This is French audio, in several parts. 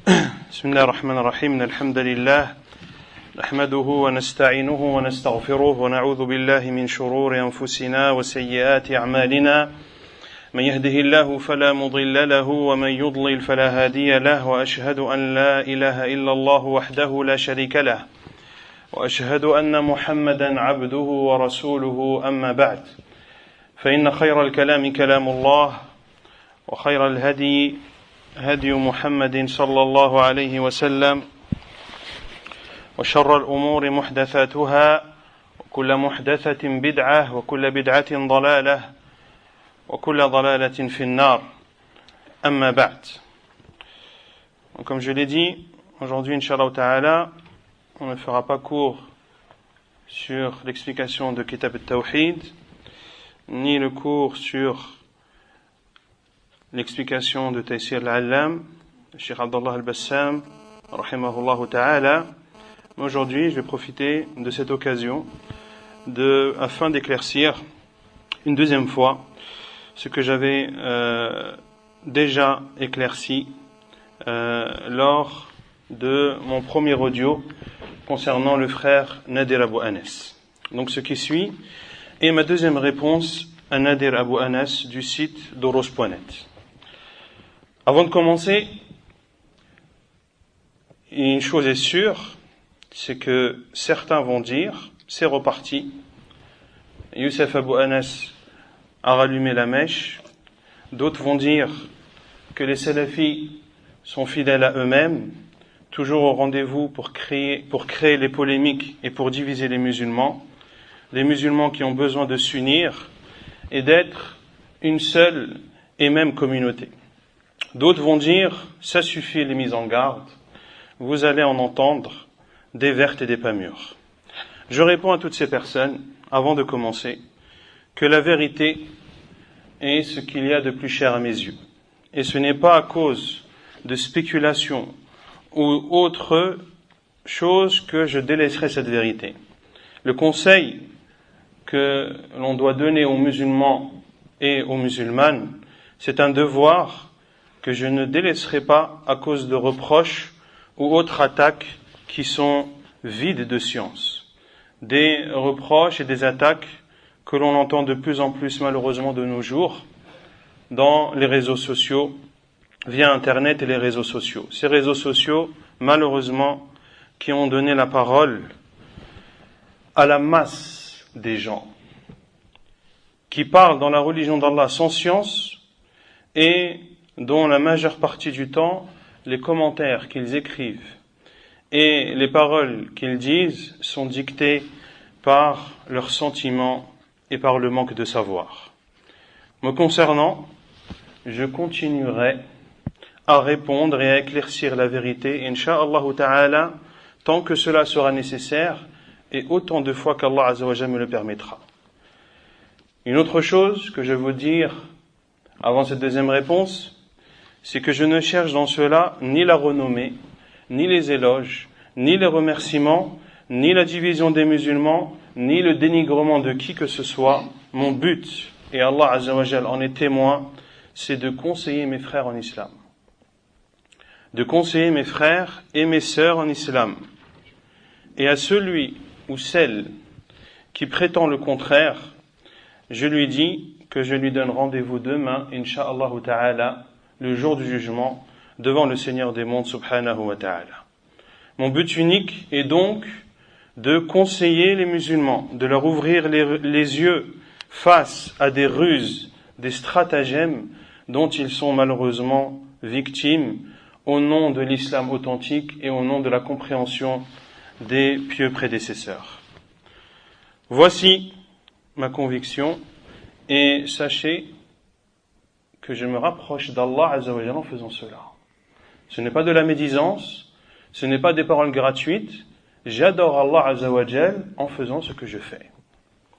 بسم الله الرحمن الرحيم الحمد لله نحمده ونستعينه ونستغفره ونعوذ بالله من شرور أنفسنا وسيئات أعمالنا من يهده الله فلا مضل له ومن يضلل فلا هادي له وأشهد أن لا إله إلا الله وحده لا شريك له وأشهد أن محمدا عبده ورسوله أما بعد فإن خير الكلام كلام الله وخير الهدي هدي محمد صلى الله عليه وسلم وشر الأمور محدثاتها وكل محدثة بدعة وكل بدعة ضلالة وكل ضلالة في النار أما بعد. Comme je l'ai dit, aujourd'hui, Inch'Allah Ta'ala, on ne fera pas court sur l'explication de Kitab al-Tawhid, ni le cours sur l'explication de Taysir al-Allam, Cheikh Abdallah al-Bassam, rahimahullah ta'ala. Aujourd'hui, je vais profiter de cette occasion afin d'éclaircir une deuxième fois ce que j'avais déjà éclairci lors de mon premier audio concernant le frère Nadir Abou Anas. Donc ce qui suit est ma deuxième réponse à Nadir Abou Anas du site d'Oros.net. Avant de commencer, une chose est sûre, c'est que certains vont dire, c'est reparti, Youssef Abou Anas a rallumé la mèche, d'autres vont dire que les salafis sont fidèles à eux-mêmes, toujours au rendez-vous pour créer les polémiques et pour diviser les musulmans qui ont besoin de s'unir et d'être une seule et même communauté. D'autres vont dire, ça suffit les mises en garde, vous allez en entendre des vertes et des pas mûres. Je réponds à toutes ces personnes, avant de commencer, que la vérité est ce qu'il y a de plus cher à mes yeux. Et ce n'est pas à cause de spéculation ou autre chose que je délaisserai cette vérité. Le conseil que l'on doit donner aux musulmans et aux musulmanes, c'est un devoir que je ne délaisserai pas à cause de reproches ou autres attaques qui sont vides de science. Des reproches et des attaques que l'on entend de plus en plus malheureusement de nos jours dans les réseaux sociaux, via Internet et les réseaux sociaux. Ces réseaux sociaux, malheureusement, qui ont donné la parole à la masse des gens, qui parlent dans la religion d'Allah sans science et dont la majeure partie du temps, les commentaires qu'ils écrivent et les paroles qu'ils disent sont dictées par leurs sentiments et par le manque de savoir. Me concernant, je continuerai à répondre et à éclaircir la vérité, Inch'Allah Ta'ala, tant que cela sera nécessaire et autant de fois qu'Allah Azza wa Jalla me le permettra. Une autre chose que je veux dire avant cette deuxième réponse, c'est que je ne cherche dans cela ni la renommée, ni les éloges, ni les remerciements, ni la division des musulmans, ni le dénigrement de qui que ce soit. Mon but, et Allah Azza wa Jalla en est témoin, c'est de conseiller mes frères en islam. De conseiller mes frères et mes sœurs en islam. Et à celui ou celle qui prétend le contraire, je lui dis que je lui donne rendez-vous demain, Inch'Allah Ta'ala, le jour du jugement, devant le Seigneur des mondes, subhanahu wa ta'ala. Mon but unique est donc de conseiller les musulmans, de leur ouvrir les yeux face à des ruses, des stratagèmes dont ils sont malheureusement victimes au nom de l'islam authentique et au nom de la compréhension des pieux prédécesseurs. Voici ma conviction et sachez que je me rapproche d'Allah Azza wa Jalla en faisant cela. Ce n'est pas de la médisance, ce n'est pas des paroles gratuites. J'adore Allah Azza wa Jalla en faisant ce que je fais.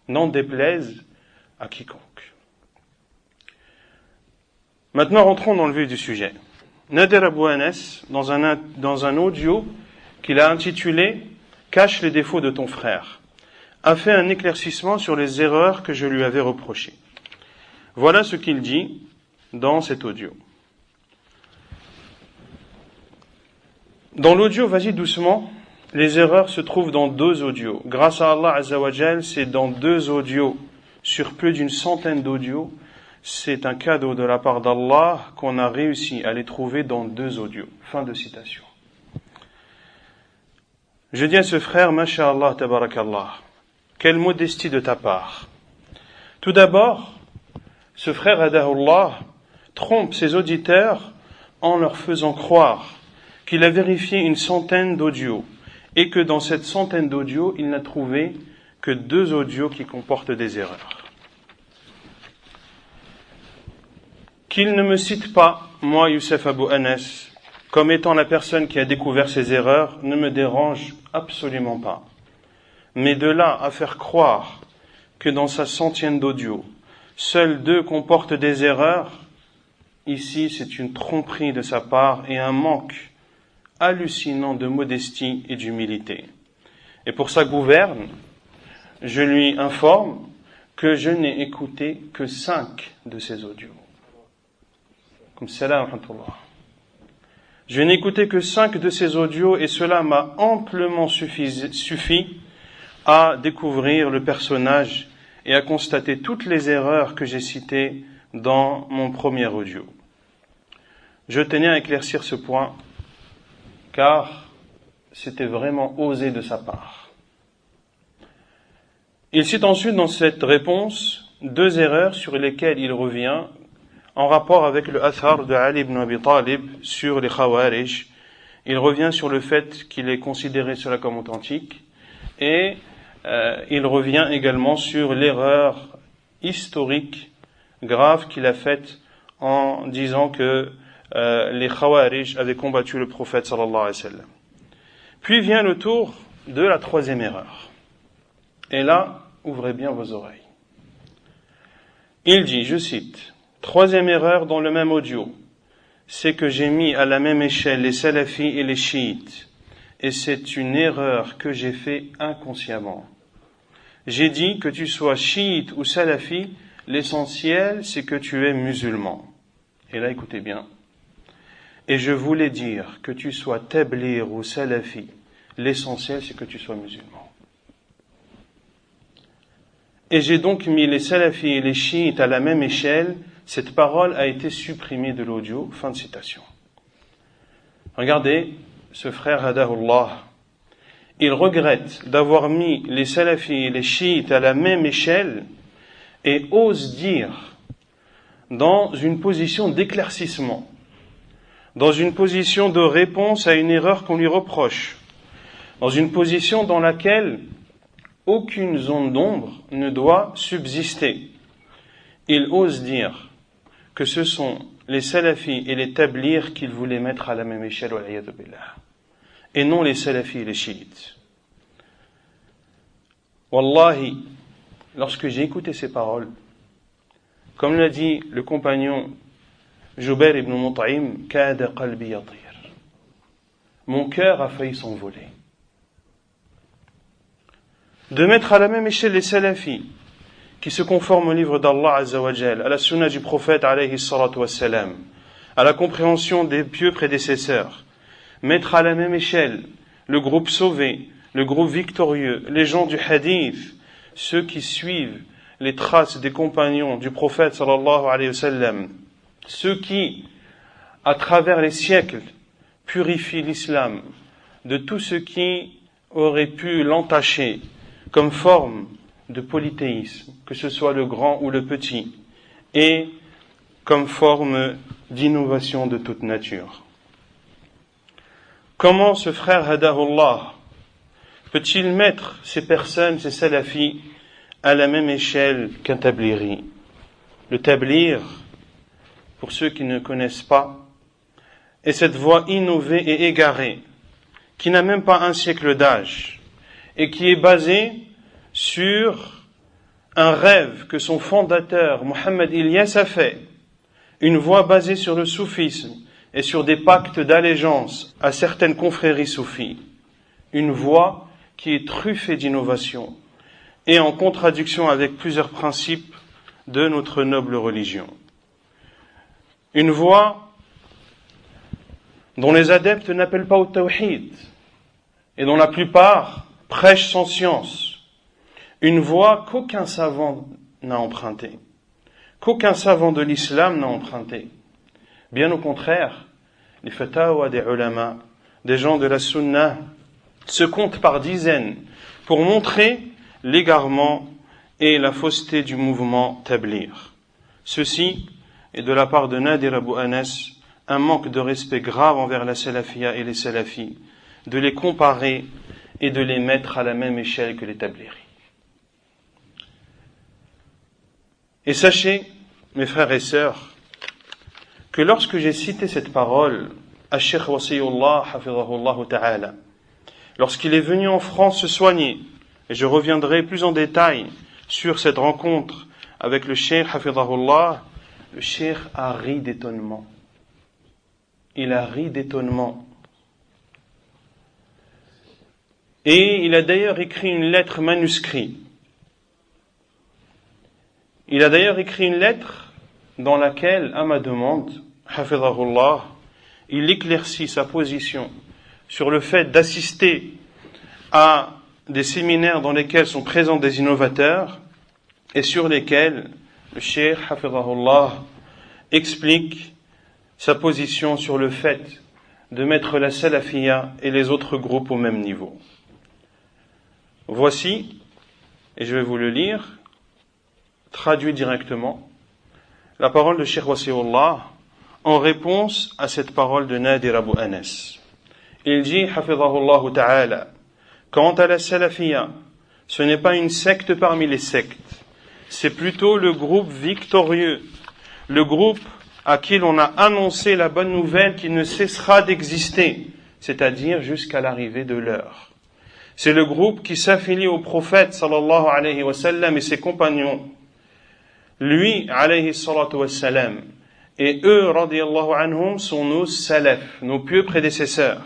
N'en déplaise à quiconque. Maintenant, rentrons dans le vif du sujet. Nadir Abou Anas, dans un audio qu'il a intitulé « Cache les défauts de ton frère », a fait un éclaircissement sur les erreurs que je lui avais reprochées. Voilà ce qu'il dit dans cet audio. Dans l'audio, vas-y doucement, les erreurs se trouvent dans 2 audios. Grâce à Allah Azza wa Jal, c'est dans 2 audios, sur plus d'une centaine d'audios. C'est un cadeau de la part d'Allah qu'on a réussi à les trouver dans 2 audios. Fin de citation. Je dis à ce frère, Masha'Allah, Tabarakallah, quelle modestie de ta part. Tout d'abord, ce frère Hadahullah trompe ses auditeurs en leur faisant croire qu'il a vérifié une centaine d'audios et que dans cette centaine d'audios, il n'a trouvé que 2 audios qui comportent des erreurs. Qu'il ne me cite pas, moi, Youssef Abou Anas, comme étant la personne qui a découvert ces erreurs, ne me dérange absolument pas. Mais de là à faire croire que dans sa centaine d'audios, seuls 2 comportent des erreurs, ici c'est une tromperie de sa part et un manque hallucinant de modestie et d'humilité. Et pour sa gouverne, je lui informe que je n'ai écouté que 5 de ces audios. Comme salam wa rahmatullah. Je n'ai écouté que 5 de ces audios et cela m'a amplement suffi à découvrir le personnage et à constater toutes les erreurs que j'ai citées dans mon premier audio. Je tenais à éclaircir ce point car c'était vraiment osé de sa part. Il cite ensuite dans cette réponse 2 erreurs sur lesquelles il revient en rapport avec le athar de Ali ibn Abi Talib sur les Khawarij. Il revient sur le fait qu'il est considéré cela comme authentique et il revient également sur l'erreur historique grave qu'il a faite en disant que les Khawarij avaient combattu le prophète sallallahu alayhi wa sallam. Puis vient le tour de la 3e erreur. Et là, ouvrez bien vos oreilles. Il dit, je cite, 3e erreur dans le même audio, c'est que j'ai mis à la même échelle les salafis et les chiites. Et c'est une erreur que j'ai fait inconsciemment. J'ai dit que tu sois chiite ou salafi, l'essentiel c'est que tu es musulman. Et là, écoutez bien. Et je voulais dire que tu sois tablir ou salafi, l'essentiel c'est que tu sois musulman. Et j'ai donc mis les salafis et les chiites à la même échelle. Cette parole a été supprimée de l'audio. Fin de citation. Regardez, ce frère Hadahullah, il regrette d'avoir mis les salafis et les chiites à la même échelle et ose dire, dans une position d'éclaircissement, dans une position de réponse à une erreur qu'on lui reproche, dans une position dans laquelle aucune zone d'ombre ne doit subsister. Il ose dire que ce sont les salafis et les tablirs qu'il voulait mettre à la même échelle, et non les salafis et les chiites. Wallahi, lorsque j'ai écouté ces paroles, comme l'a dit le compagnon Jubair ibn Mut'im, kada qalbi yatir. Mon cœur a failli s'envoler. De mettre à la même échelle les salafis, qui se conforment au livre d'Allah Azza wa Jal, à la sunna du prophète alayhi salatu wassalam, à la compréhension des pieux prédécesseurs, mettre à la même échelle le groupe sauvé, le groupe victorieux, les gens du hadith, ceux qui suivent les traces des compagnons du prophète sallallahu alayhi wa sallam, ceux qui, à travers les siècles, purifient l'islam de tout ce qui aurait pu l'entacher comme forme de polythéisme, que ce soit le grand ou le petit, et comme forme d'innovation de toute nature. Comment ce frère Hadahullah peut-il mettre ces personnes, ces salafis, à la même échelle qu'un tabliri? Le tablir, pour ceux qui ne connaissent pas, est cette voie innovée et égarée, qui n'a même pas un siècle d'âge, et qui est basée sur un rêve que son fondateur, Mohammed Ilyas, a fait, une voie basée sur le soufisme et sur des pactes d'allégeance à certaines confréries soufis, une voie qui est truffée d'innovation et en contradiction avec plusieurs principes de notre noble religion. Une voie dont les adeptes n'appellent pas au tawhid, et dont la plupart prêchent sans science, une voie qu'aucun savant n'a empruntée, qu'aucun savant de l'islam n'a empruntée. Bien au contraire, les fatawa des ulama, des gens de la sunna, se comptent par dizaines pour montrer l'égarement et la fausseté du mouvement Tabligh. Ceci est de la part de Nadir Abu Anas un manque de respect grave envers la salafia et les salafis, de les comparer et de les mettre à la même échelle que les Tablighi. Et sachez, mes frères et sœurs, que lorsque j'ai cité cette parole à Cheikh Wasiyullah, hafidhahullah ta'ala, lorsqu'il est venu en France se soigner, et je reviendrai plus en détail sur cette rencontre avec le Cheikh hafidhahullah, le Cheikh a ri d'étonnement. Il a ri d'étonnement. Et il a d'ailleurs écrit une lettre manuscrite. Il a d'ailleurs écrit une lettre dans laquelle, à ma demande, hafidhahullah, il éclaircit sa position sur le fait d'assister à des séminaires dans lesquels sont présents des innovateurs et sur lesquels le Cheikh hafidhahullah explique sa position sur le fait de mettre la salafia et les autres groupes au même niveau. Voici, et je vais vous le lire, traduit directement, la parole de Cheikh Wasiyullah en réponse à cette parole de Nadir Abu Anas. Il dit, hafidhahullah ta'ala, quant à la salafia, ce n'est pas une secte parmi les sectes, c'est plutôt le groupe victorieux, le groupe à qui l'on a annoncé la bonne nouvelle qui ne cessera d'exister, c'est-à-dire jusqu'à l'arrivée de l'heure. C'est le groupe qui s'affilie au prophète sallallahu alayhi wa sallam et ses compagnons. Lui, alayhi salatu wa sallam, et eux, radiyallahu anhum, sont nos salafs, nos pieux prédécesseurs.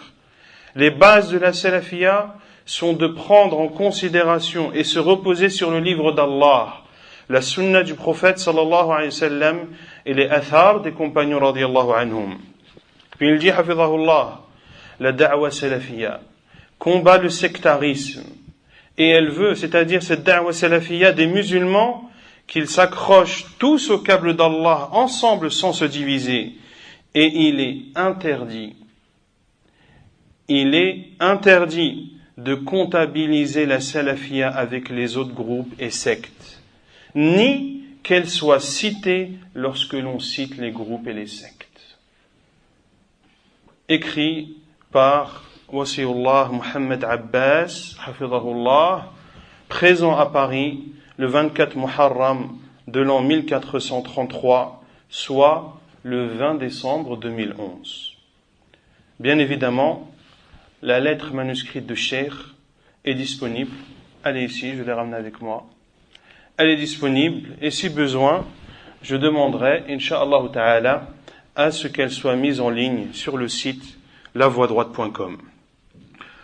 Les bases de la salafia sont de prendre en considération et se reposer sur le livre d'Allah, la sunna du prophète sallallahu alayhi wa sallam et les athars des compagnons radiyallahu anhum. Puis il dit, hafidhahullah, la da'wa salafia combat le sectarisme et elle veut, c'est-à-dire cette da'wa salafia des musulmans, qu'ils s'accrochent tous au câble d'Allah ensemble sans se diviser. Et il est interdit de comptabiliser la salafia avec les autres groupes et sectes, ni qu'elle soit citée lorsque l'on cite les groupes et les sectes. Écrit par Wasiyullah Muhammad Abbas, hafidhahullah, présent à Paris le 24 Muharram de l'an 1433, soit le 20 décembre 2011. Bien évidemment, la lettre manuscrite de Cheikh est disponible. Elle est ici, je l'ai ramenée avec moi. Elle est disponible et si besoin, je demanderai, incha'Allah ta'ala, à ce qu'elle soit mise en ligne sur le site lavoidroite.com.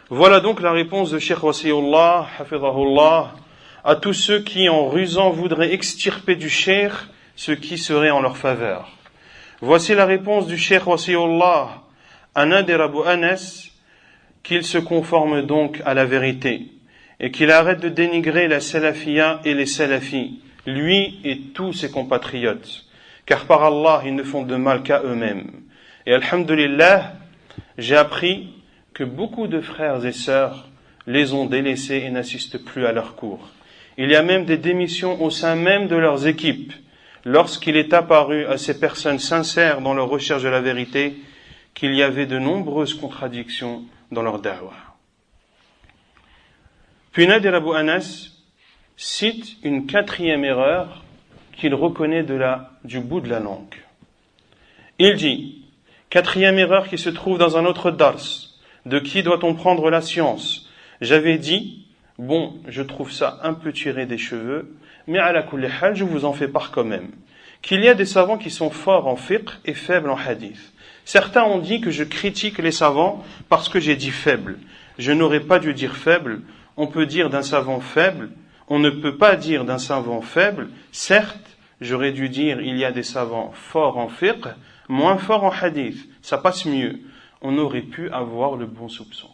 Voilà donc la réponse de Cheikh Wasiyullah, hafidhahullah, à tous ceux qui, en rusant, voudraient extirper du Cheikh ce qui serait en leur faveur. Voici la réponse du Cheikh Wasiyullah à Nadir Abu Anas, qu'il se conforme donc à la vérité et qu'il arrête de dénigrer la salafia et les salafis, lui et tous ses compatriotes, car par Allah, ils ne font de mal qu'à eux-mêmes. Et alhamdulillah, j'ai appris que beaucoup de frères et sœurs les ont délaissés et n'assistent plus à leurs cours. Il y a même des démissions au sein même de leurs équipes, lorsqu'il est apparu à ces personnes sincères dans leur recherche de la vérité qu'il y avait de nombreuses contradictions dans leur da'wah. Puis Nadir Abu Anas cite une quatrième erreur qu'il reconnaît du bout de la langue. Il dit, quatrième erreur qui se trouve dans un autre dars, de qui doit-on prendre la science? J'avais dit, bon, je trouve ça un peu tiré des cheveux, mais à la kulli hal, je vous en fais part quand même, qu'il y a des savants qui sont forts en fiqh et faibles en hadith. Certains ont dit que je critique les savants parce que j'ai dit faible. Je n'aurais pas dû dire faible. On peut dire d'un savant faible. On ne peut pas dire d'un savant faible. Certes, j'aurais dû dire il y a des savants forts en fiqh, moins forts en hadith. Ça passe mieux. on aurait pu avoir le bon soupçon.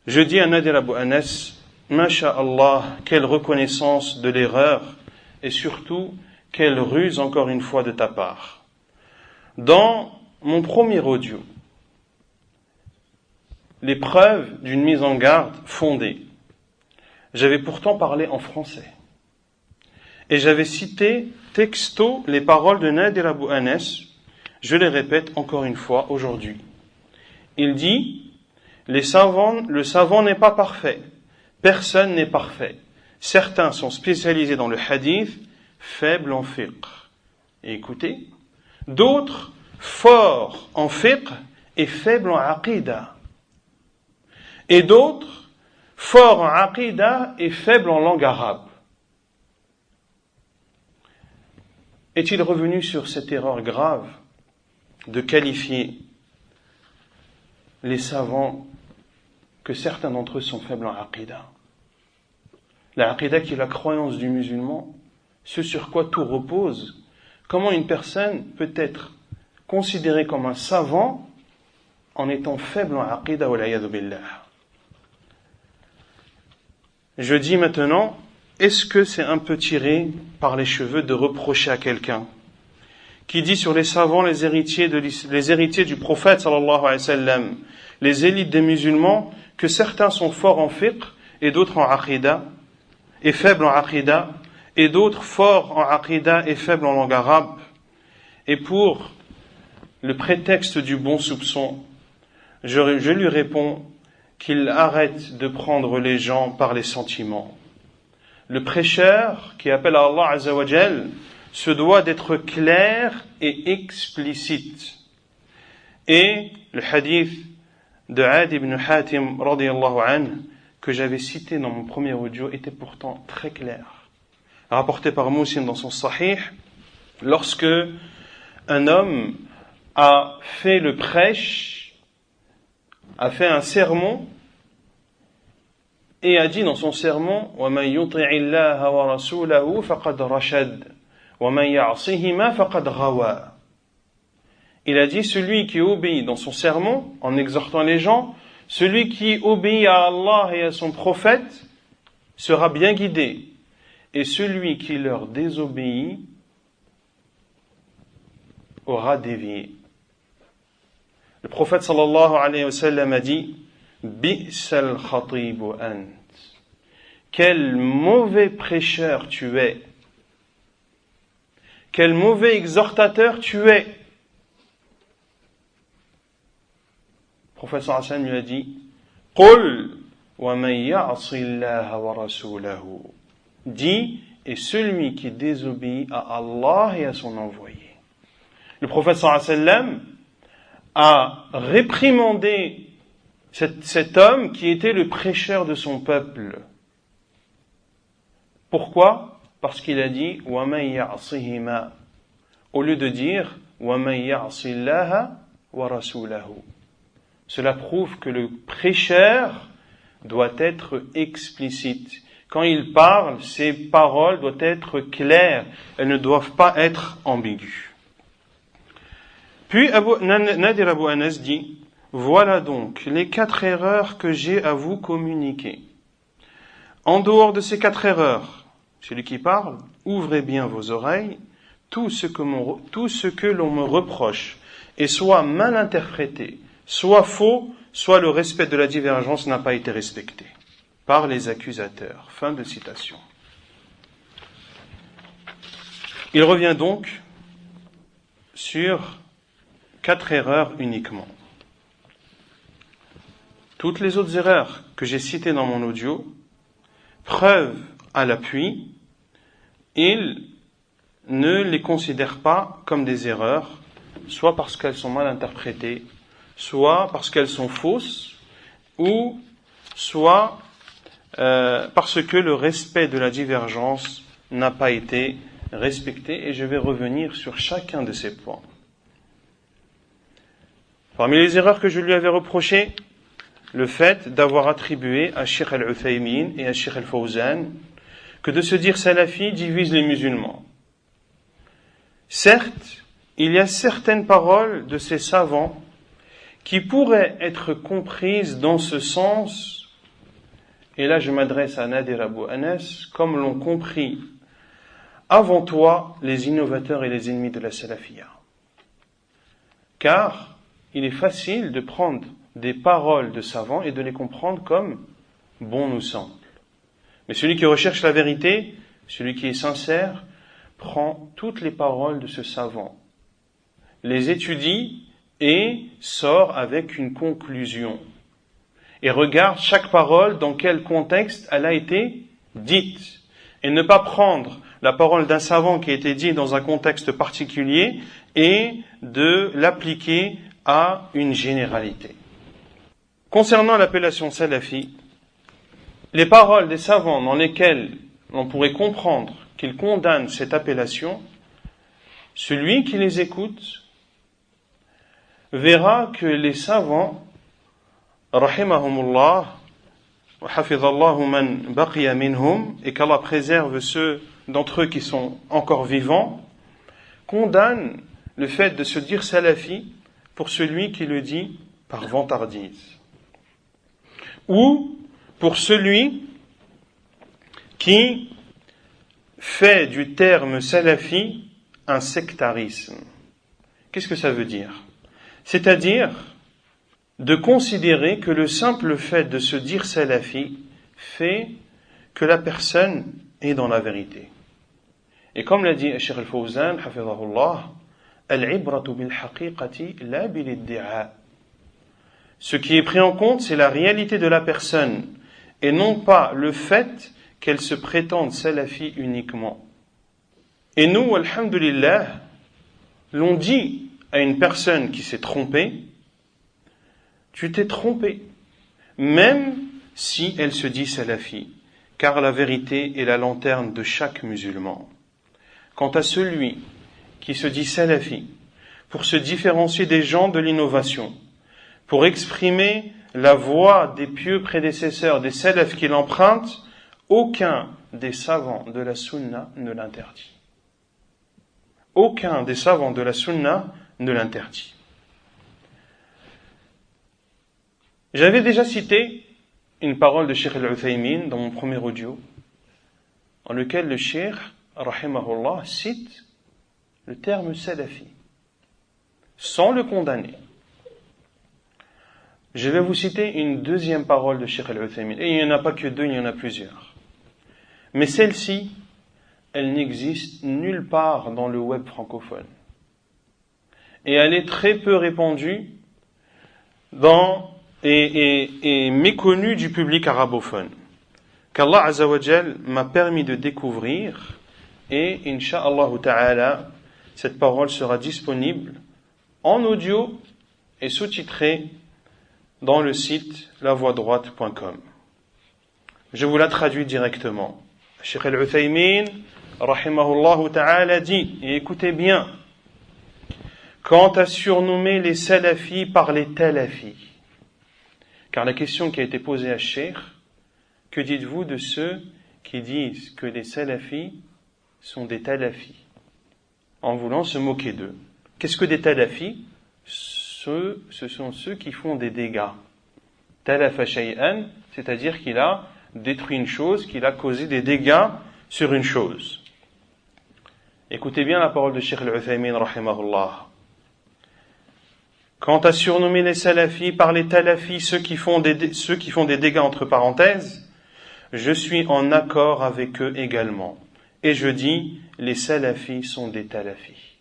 Je dis à Nadir Abu Anas, Masha'Allah, quelle reconnaissance de l'erreur et surtout, quelle ruse encore une fois de ta part. Dans mon premier audio, les preuves d'une mise en garde fondée, j'avais pourtant parlé en français. Et j'avais cité texto les paroles de Nadir Abu Anas, je les répète encore une fois aujourd'hui. Il dit, le savant n'est pas parfait, personne n'est parfait. Certains sont spécialisés dans le hadith, faibles en fiqh. Et écoutez, d'autres forts en fiqh et faibles en aqida. Et d'autres forts en aqida et faibles en langue arabe. Est-il revenu sur cette erreur grave de qualifier les savants que certains d'entre eux sont faibles en aqida? La aqida qui est la croyance du musulman, ce sur quoi tout repose. Comment une personne peut être considérée comme un savant en étant faible en aqida wal a'yadhu billah? Je dis maintenant, est-ce que c'est un peu tiré par les cheveux de reprocher à quelqu'un qui dit sur les savants, les héritiers du prophète sallallahu alayhi wa sallam, les élites des musulmans, que certains sont forts en fiqh et d'autres en aqida, et faibles en aqida, et d'autres forts en aqida et faibles en langue arabe. Et pour le prétexte du bon soupçon, je lui réponds qu'il arrête de prendre les gens par les sentiments. Le prêcheur qui appelle à Allah Azza wa Jal se doit d'être clair et explicite. Et le hadith de Adi ibn Hatim radiyallahu anhu que j'avais cité dans mon premier audio était pourtant très clair. Rapporté par Muslim dans son Sahih, lorsque un homme a fait le prêche, a fait un sermon et a dit dans son sermon وَمَنْ يُطِعِ اللَّهَ وَرَسُولَهُ فَقَدْ رَشَدْ وَمَنْ يَعْصِهِمَا فَقَدْ غَوَى. Il a dit, celui qui obéit dans son sermon, en exhortant les gens, celui qui obéit à Allah et à son prophète sera bien guidé, et celui qui leur désobéit aura dévié. Le prophète sallallahu alayhi wa sallam a dit, Bi'sal khatibu ant. Quel mauvais prêcheur tu es. Quel mauvais exhortateur tu es. Le prophète sallallahu alayhi wa sallam lui a dit, Qul wa man ya'si Allah wa rasulahu. Dis, et celui qui désobéit à Allah et à son envoyé. Le prophète sallallahu alayhi wa sallam a réprimandé cet homme qui était le prêcheur de son peuple. Pourquoi? Parce qu'il a dit وَمَنْ يَعْصِهِمَا au lieu de dire وَمَنْ يَعْصِ اللَّهَ وَرَسُولَهُ. Cela prouve que le prêcheur doit être explicite. Quand il parle, ses paroles doivent être claires. Elles ne doivent pas être ambiguës. Puis Nadir Abu Anas dit, voilà donc les 4 erreurs que j'ai à vous communiquer. En dehors de ces 4 erreurs, celui qui parle, ouvrez bien vos oreilles, tout ce que l'on me reproche est soit mal interprété, soit faux, soit le respect de la divergence n'a pas été respecté par les accusateurs. Fin de citation. Il revient donc sur 4 erreurs uniquement. Toutes les autres erreurs que j'ai citées dans mon audio, preuve à l'appui, il ne les considère pas comme des erreurs, soit parce qu'elles sont mal interprétées, soit parce qu'elles sont fausses, ou soit parce que le respect de la divergence n'a pas été respecté, et je vais revenir sur chacun de ces points. Parmi les erreurs que je lui avais reprochées, le fait d'avoir attribué à Cheikh Al-Uthaymin et à Cheikh Al-Fawzan que de se dire salafi divise les musulmans. Certes, il y a certaines paroles de ces savants qui pourraient être comprises dans ce sens, et là je m'adresse à Nadir Abou Anas, comme l'ont compris avant toi les innovateurs et les ennemis de la salafiyya. Car il est facile de prendre des paroles de savants et de les comprendre comme bon nous semble. Mais celui qui recherche la vérité, celui qui est sincère, prend toutes les paroles de ce savant, les étudie et sort avec une conclusion. Et regarde chaque parole dans quel contexte elle a été dite. Et ne pas prendre la parole d'un savant qui a été dit dans un contexte particulier et de l'appliquer à une généralité. Concernant l'appellation salafi, les paroles des savants dans lesquelles on pourrait comprendre qu'ils condamnent cette appellation, celui qui les écoute verra que les savants, rahimahumullah, wa hafidhallahu man baqiya minhum, et qu'Allah préserve ceux d'entre eux qui sont encore vivants, condamnent le fait de se dire salafi pour celui qui le dit par vantardise, ou pour celui qui fait du terme salafi un sectarisme. Qu'est-ce que ça veut dire ? C'est-à-dire de considérer que le simple fait de se dire salafi fait que la personne est dans la vérité. Et comme l'a dit Cheikh Al-Fawzan, hafidhahullah, al-ibratu bil-haqiqati la bil-iddi'a. Ce qui est pris en compte, c'est la réalité de la personne, et non pas le fait qu'elle se prétende salafi uniquement. Et nous, alhamdulillah, l'on dit à une personne qui s'est trompée, tu t'es trompé, même si elle se dit salafi, car la vérité est la lanterne de chaque musulman. Quant à celui qui se dit salafi, pour se différencier des gens de l'innovation, pour exprimer la voie des pieux prédécesseurs, des salafs qui l'empruntent, aucun des savants de la sunna ne l'interdit. Aucun des savants de la sunna ne l'interdit. J'avais déjà cité une parole de Cheikh Al-Uthaymin dans mon premier audio, en lequel le Cheikh, rahimahullah, cite le terme salafi, sans le condamner. Je vais vous citer une deuxième parole de Cheikh Al-Uthaymin, et il n'y en a pas que deux, il y en a plusieurs. Mais celle-ci, elle n'existe nulle part dans le web francophone. Et elle est très peu répandue et méconnue du public arabophone. Qu'Allah Azza wa Jal m'a permis de découvrir, et Inch'Allah Ta'ala, cette parole sera disponible en audio et sous-titrée dans le site lavoidroite.com. Je vous la traduis directement. Cheikh Al-Uthaymin, rahimahullah ta'ala, dit, et écoutez bien, quant à surnommer les salafis par les talafis, car la question qui a été posée à Cheikh, que dites-vous de ceux qui disent que les salafis sont des talafis, en voulant se moquer d'eux? Qu'est-ce que des talafis? Ce sont ceux qui font des dégâts. Talafa shay'an, c'est-à-dire qu'il a détruit une chose, qu'il a causé des dégâts sur une chose. Écoutez bien la parole de Cheikh Al-Uthaymin, rahimahullah. Quant à surnommer les salafis par les talafis, ceux qui font des dégâts entre parenthèses, je suis en accord avec eux également. Et je dis, les salafis sont des talafis.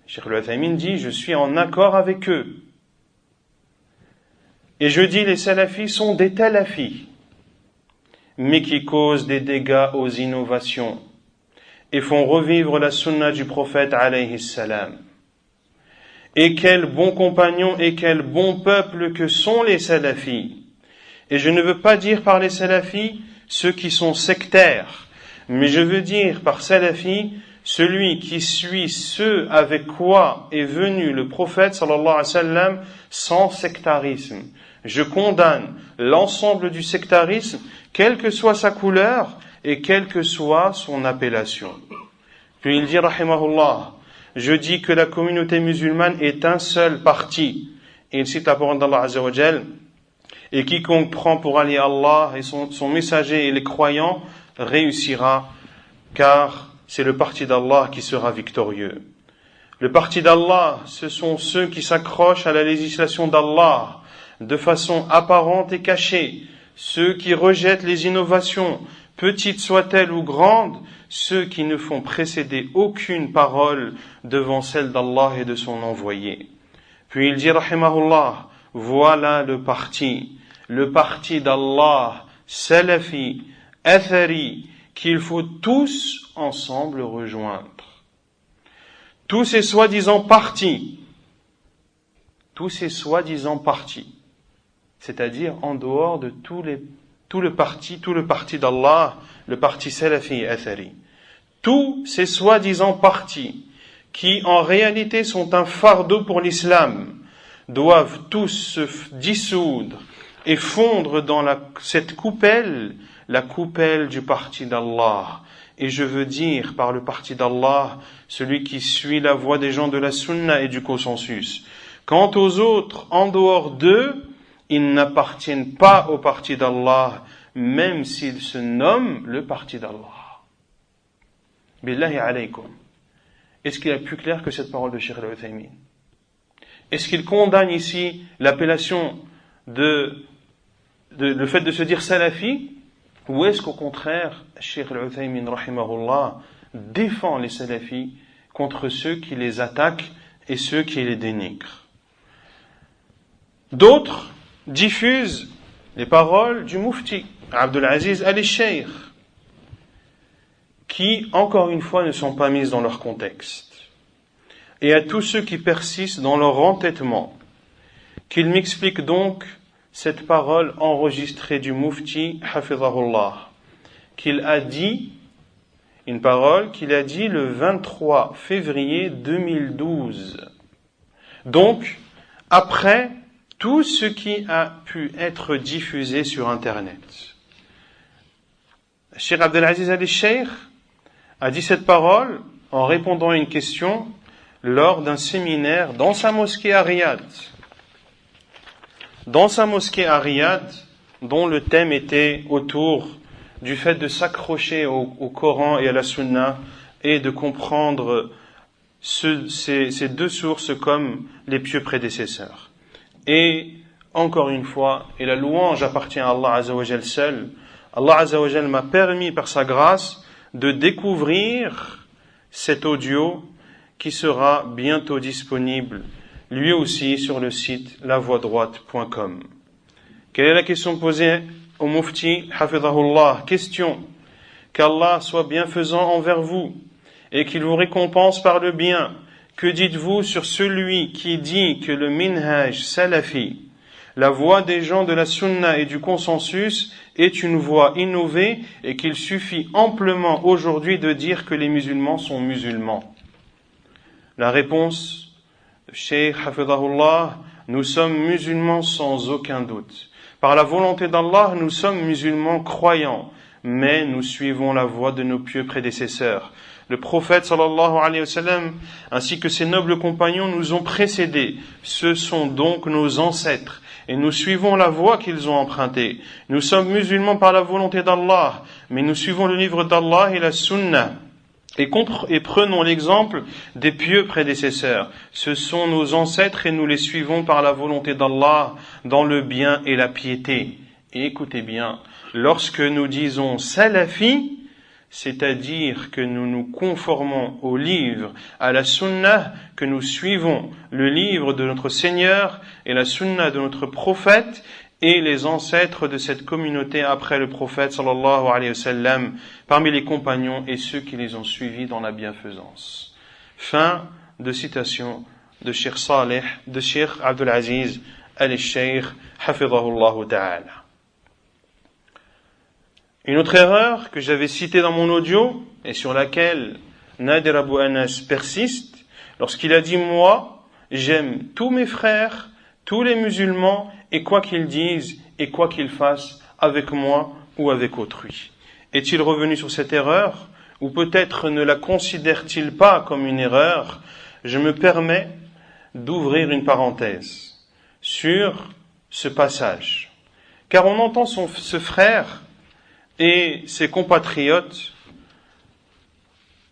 Cheikh Al-Uthaymin dit, je suis en accord avec eux. Et je dis, les salafis sont des talafis, mais qui causent des dégâts aux innovations et font revivre la sunna du prophète alayhi salam. Et quel bon compagnon et quel bon peuple que sont les salafis. Et je ne veux pas dire par les salafis ceux qui sont sectaires, mais je veux dire par salafi celui qui suit ce avec quoi est venu le prophète sallallahu alayhi wa sallam sans sectarisme. Je condamne l'ensemble du sectarisme, quelle que soit sa couleur et quelle que soit son appellation. Puis il dit, rahimahullah, je dis que la communauté musulmane est un seul parti. Et il cite la parole d'Allah Azza wa Jal, et quiconque prend pour allié Allah et son messager et les croyants réussira, car c'est le parti d'Allah qui sera victorieux. Le parti d'Allah, ce sont ceux qui s'accrochent à la législation d'Allah de façon apparente et cachée, ceux qui rejettent les innovations, petites soient-elles ou grandes, ceux qui ne font précéder aucune parole devant celle d'Allah et de son envoyé. Puis il dit, rahimahullah, voilà le parti d'Allah, salafi, athari, qu'il faut tous ensemble rejoindre. Tous ces soi-disant partis, c'est-à-dire en dehors de tout le parti d'Allah, le parti salafi et athari. Tous ces soi-disant partis, qui en réalité sont un fardeau pour l'islam, doivent tous se dissoudre et fondre dans cette coupelle, la coupelle du parti d'Allah. Et je veux dire par le parti d'Allah, celui qui suit la voie des gens de la sunna et du consensus. Quant aux autres, en dehors d'eux, ils n'appartiennent pas au parti d'Allah, même s'ils se nomment le parti d'Allah. Billahi alaykum. Est-ce qu'il y a plus clair que cette parole de Cheikh al-Uthaymin? Est-ce qu'il condamne ici l'appellation le fait de se dire salafi? Ou est-ce qu'au contraire, Cheikh al-Uthaymin, rahimahullah, défend les salafis contre ceux qui les attaquent et ceux qui les dénigrent? D'autres diffusent les paroles du Mufti Abdul Aziz al-Sheikh, qui, encore une fois, ne sont pas mises dans leur contexte. Et à tous ceux qui persistent dans leur entêtement, qu'ils m'expliquent donc cette parole enregistrée du Mufti, hafizahullah, qu'il a dit, une parole qu'il a dit le 23 février 2012. Donc, après tout ce qui a pu être diffusé sur Internet. Cheikh Abdelaziz al-Sheikh a dit cette parole en répondant à une question lors d'un séminaire dans sa mosquée à Riyad. Dans sa mosquée à Riyad, dont le thème était autour du fait de s'accrocher au Coran et à la Sunna et de comprendre ces deux sources comme les pieux prédécesseurs. Et encore une fois, et la louange appartient à Allah Azza wa Jal seul, Allah Azza wa Jal m'a permis par sa grâce de découvrir cet audio qui sera bientôt disponible, lui aussi sur le site lavoidroite.com. Quelle est la question posée au Mufti, hafidhahullah? Question: qu'Allah soit bienfaisant envers vous et qu'il vous récompense par le bien. Que dites-vous sur celui qui dit que le minhaj salafi, la voie des gens de la sunna et du consensus, est une voie innovée et qu'il suffit amplement aujourd'hui de dire que les musulmans sont musulmans? La réponse, Cheikh hafidhahullah, nous sommes musulmans sans aucun doute. Par la volonté d'Allah, nous sommes musulmans croyants, mais nous suivons la voie de nos pieux prédécesseurs. Le prophète sallallahu alayhi wa sallam ainsi que ses nobles compagnons nous ont précédés. Ce sont donc nos ancêtres et nous suivons la voie qu'ils ont empruntée. Nous sommes musulmans par la volonté d'Allah, mais nous suivons le livre d'Allah et la sunna. Et prenons l'exemple des pieux prédécesseurs. Ce sont nos ancêtres et nous les suivons par la volonté d'Allah dans le bien et la piété. Et écoutez bien, lorsque nous disons salafi, c'est-à-dire que nous nous conformons au livre, à la sunna, que nous suivons le livre de notre Seigneur et la sunna de notre prophète et les ancêtres de cette communauté après le prophète sallallahu alayhi wa sallam, parmi les compagnons et ceux qui les ont suivis dans la bienfaisance. Fin de citation de Cheikh Saleh, de Cheikh Abdul Aziz al-Sheikh, hafidhahullah ta'ala. Une autre erreur que j'avais citée dans mon audio et sur laquelle Nader Abou Anas persiste, lorsqu'il a dit « Moi, j'aime tous mes frères, tous les musulmans, et quoi qu'ils disent et quoi qu'ils fassent, avec moi ou avec autrui. » Est-il revenu sur cette erreur? ou peut-être ne la considère-t-il pas comme une erreur, je me permets d'ouvrir une parenthèse sur ce passage. Car on entend ce frère et ses compatriotes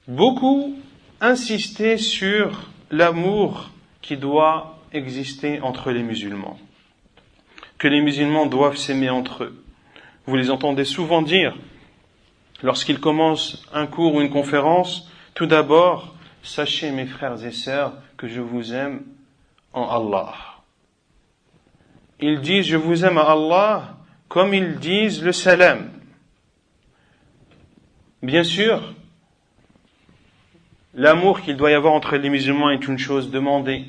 beaucoup insister sur l'amour qui doit exister entre les musulmans, que les musulmans doivent s'aimer entre eux. Vous les entendez souvent dire, lorsqu'ils commencent un cours ou une conférence, tout d'abord, sachez mes frères et sœurs que je vous aime en Allah. Ils disent je vous aime à Allah comme ils disent le salam. Bien sûr, l'amour qu'il doit y avoir entre les musulmans est une chose demandée,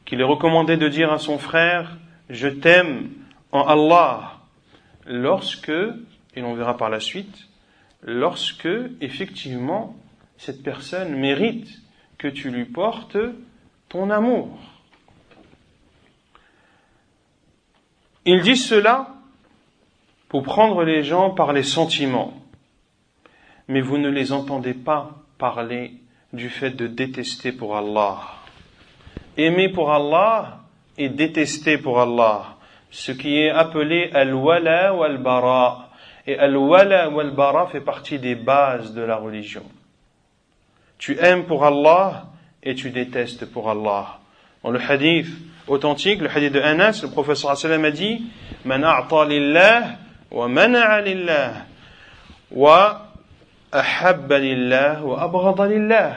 qu'il est recommandé de dire à son frère je t'aime en Allah lorsque, et l'on verra par la suite, lorsque effectivement cette personne mérite que tu lui portes ton amour. Ils disent cela pour prendre les gens par les sentiments, mais vous ne les entendez pas parler du fait de détester pour Allah. Aimer pour Allah et détester pour Allah, ce qui est appelé al-wala wal-bara. Et al-wala wal-bara fait partie des bases de la religion. Tu aimes pour Allah et tu détestes pour Allah. Dans le hadith authentique, le hadith de Anas, le prophète sallallahu alayhi wa sallam a dit Man a'ta lillah wa mana'a lillah wa ahabba lillah wa abghada lillah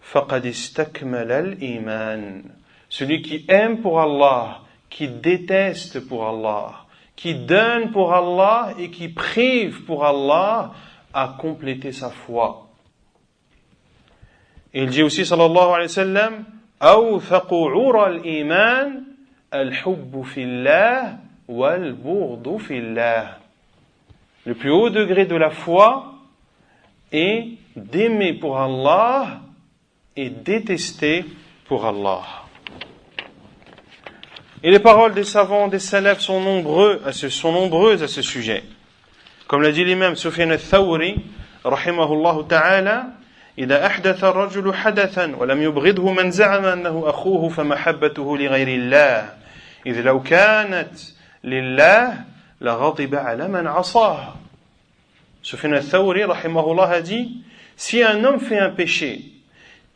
faqad istakmala al-iman. Celui qui aime pour Allah, qui déteste pour Allah, qui donne pour Allah et qui prive pour Allah, a complété sa foi. Et il dit aussi sallallahu alayhi wa sallam awthaqu 'ura al-iman al-hubbu fillah wal-bughdu fillah. Le plus haut degré de la foi est d'aimer pour Allah et détester pour Allah. Et les paroles des savants, des salafs sont nombreuses à ce sujet. Comme l'a dit l'imam Sufyan al-Thawri, rahimahullah ta'ala, إذا أحدث الرجل حدثا ولم يبغضه من زعم أنه أخوه فمحبته لغير الله إذ لو كانت لله لغضب على من عصاه. Sufyan al-Thawri, rahimahullah, a dit, si un homme fait un péché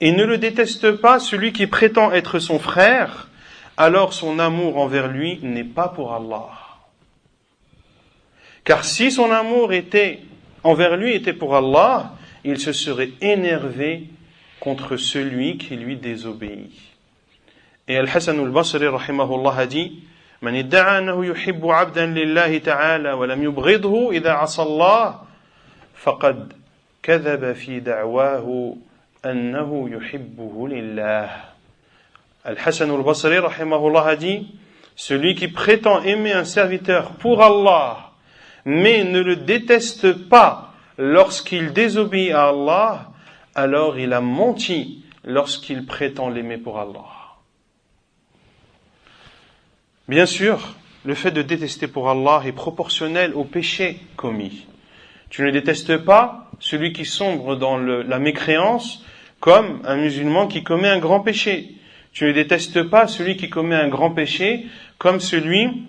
et ne le déteste pas celui qui prétend être son frère, alors son amour envers lui n'est pas pour Allah. Car si son amour envers lui était pour Allah, il se serait énervé contre celui qui lui désobéit. Et Al-Hasan al-Basri, rahimahullah, a dit Man idda'a annahu yuhibbu 'abdan lillahi ta'ala wa lam yubghidhu idha 'asa Allah faqad kadhaba fi da'wahu annahu yuhibbuhu lillah. Al-Hasan al-Basri, rahimahullah, a dit celui qui prétend aimer un serviteur pour Allah mais ne le déteste pas lorsqu'il désobéit à Allah, alors il a menti lorsqu'il prétend l'aimer pour Allah. Bien sûr, le fait de détester pour Allah est proportionnel au péché commis. Tu ne détestes pas celui qui sombre dans la mécréance comme un musulman qui commet un grand péché. Tu ne détestes pas celui qui commet un grand péché comme celui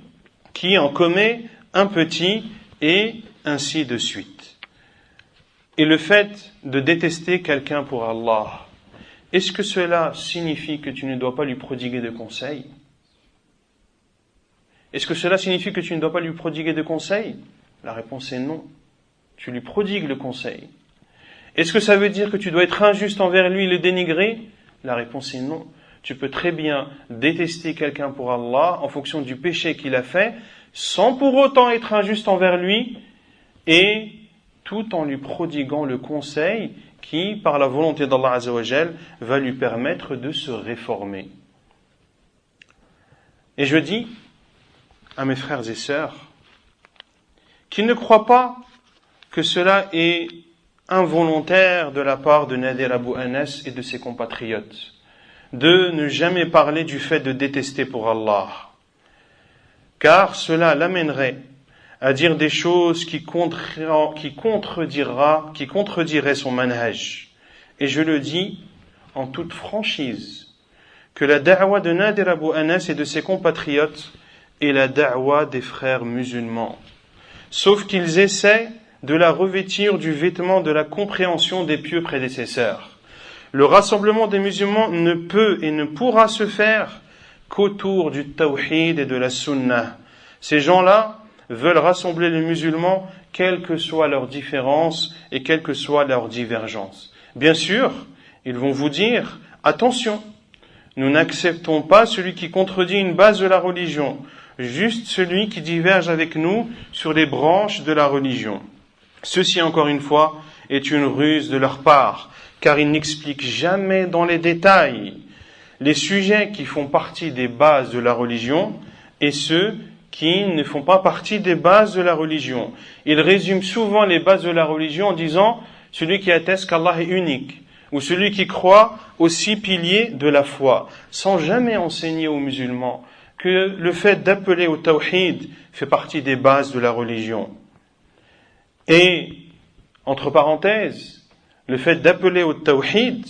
qui en commet un petit, et ainsi de suite. Et le fait de détester quelqu'un pour Allah, est-ce que cela signifie que tu ne dois pas lui prodiguer de conseils? Est-ce que cela signifie que tu ne dois pas lui prodiguer de conseils? La réponse est non. Tu lui prodigues le conseil. Est-ce que ça veut dire que tu dois être injuste envers lui et le dénigrer? La réponse est non. Tu peux très bien détester quelqu'un pour Allah en fonction du péché qu'il a fait, sans pour autant être injuste envers lui, et tout en lui prodiguant le conseil qui, par la volonté d'Allah Azza wa Jal, va lui permettre de se réformer. Et je dis à mes frères et sœurs qu'ils ne croient pas que cela est involontaire de la part de Nadir Abu Anas et de ses compatriotes, de ne jamais parler du fait de détester pour Allah, car cela l'amènerait à dire des choses qui contrediraient son manhaj. Et je le dis en toute franchise, que la da'wa de Nadir Abu Anas et de ses compatriotes est la da'wa des frères musulmans. Sauf qu'ils essaient de la revêtir du vêtement de la compréhension des pieux prédécesseurs. Le rassemblement des musulmans ne peut et ne pourra se faire qu'autour du tawhid et de la sunnah. Ces gens-là veulent rassembler les musulmans, quelles que soient leurs différences et quelles que soient leurs divergences. Bien sûr, ils vont vous dire, attention, nous n'acceptons pas celui qui contredit une base de la religion, juste celui qui diverge avec nous sur les branches de la religion. Ceci, encore une fois, est une ruse de leur part, car ils n'expliquent jamais dans les détails les sujets qui font partie des bases de la religion et ceux qui ne font pas partie des bases de la religion. Ils résument souvent les bases de la religion en disant « celui qui atteste qu'Allah est unique » ou « celui qui croit aux 6 piliers de la foi », sans jamais enseigner aux musulmans que le fait d'appeler au tawhid fait partie des bases de la religion. Et, entre parenthèses, le fait d'appeler au tawhid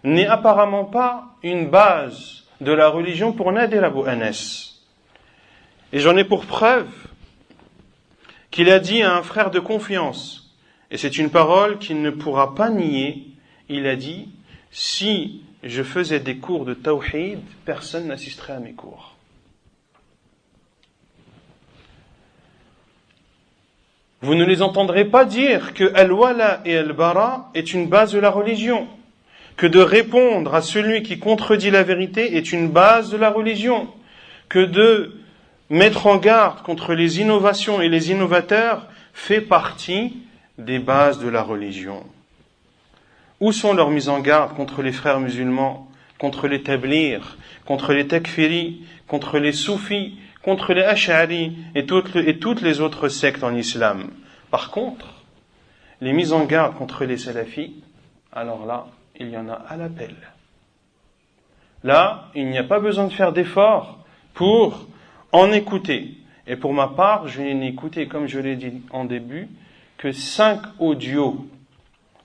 n'est apparemment pas une base de la religion pour Nadir Abu Anas. Et j'en ai pour preuve qu'il a dit à un frère de confiance, et c'est une parole qu'il ne pourra pas nier, il a dit, si je faisais des cours de tawhid, personne n'assisterait à mes cours. Vous ne les entendrez pas dire que Al-Wala et Al-Bara est une base de la religion, que de répondre à celui qui contredit la vérité est une base de la religion, que de mettre en garde contre les innovations et les innovateurs fait partie des bases de la religion. Où sont leurs mises en garde contre les frères musulmans, contre les tablirs, contre les takfiris, contre les soufis, contre les ash'ari et toutes les autres sectes en islam? Par contre, les mises en garde contre les salafis, alors là, il y en a à l'appel. Là, il n'y a pas besoin de faire d'efforts pour en écouter. Et pour ma part, je n'ai écouté, comme je l'ai dit en début, que 5 audios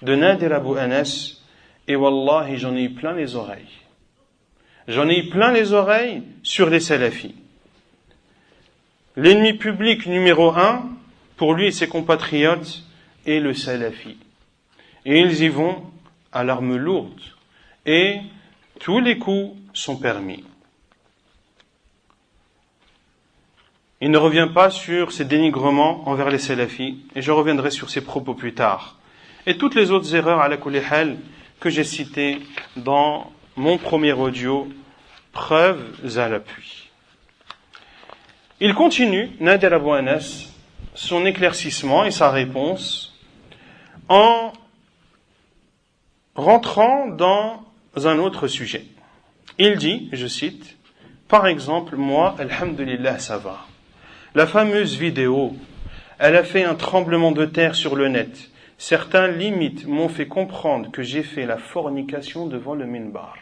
de Nadir Abu Anas, et wallahi, j'en ai eu plein les oreilles. J'en ai eu plein les oreilles sur les salafis. L'ennemi public numéro 1, pour lui et ses compatriotes, est le salafi. Et ils y vont à l'arme lourde. Et tous les coups sont permis. Il ne revient pas sur ses dénigrements envers les salafis, et je reviendrai sur ses propos plus tard. Et toutes les autres erreurs à la kulli hal que j'ai citées dans mon premier audio, preuves à l'appui. Il continue, Nadir Abu Anas, son éclaircissement et sa réponse en rentrant dans un autre sujet. Il dit, je cite, par exemple, moi, alhamdulillah, ça va. La fameuse vidéo, elle a fait un tremblement de terre sur le net. Certains limites m'ont fait comprendre que j'ai fait la fornication devant le minbar.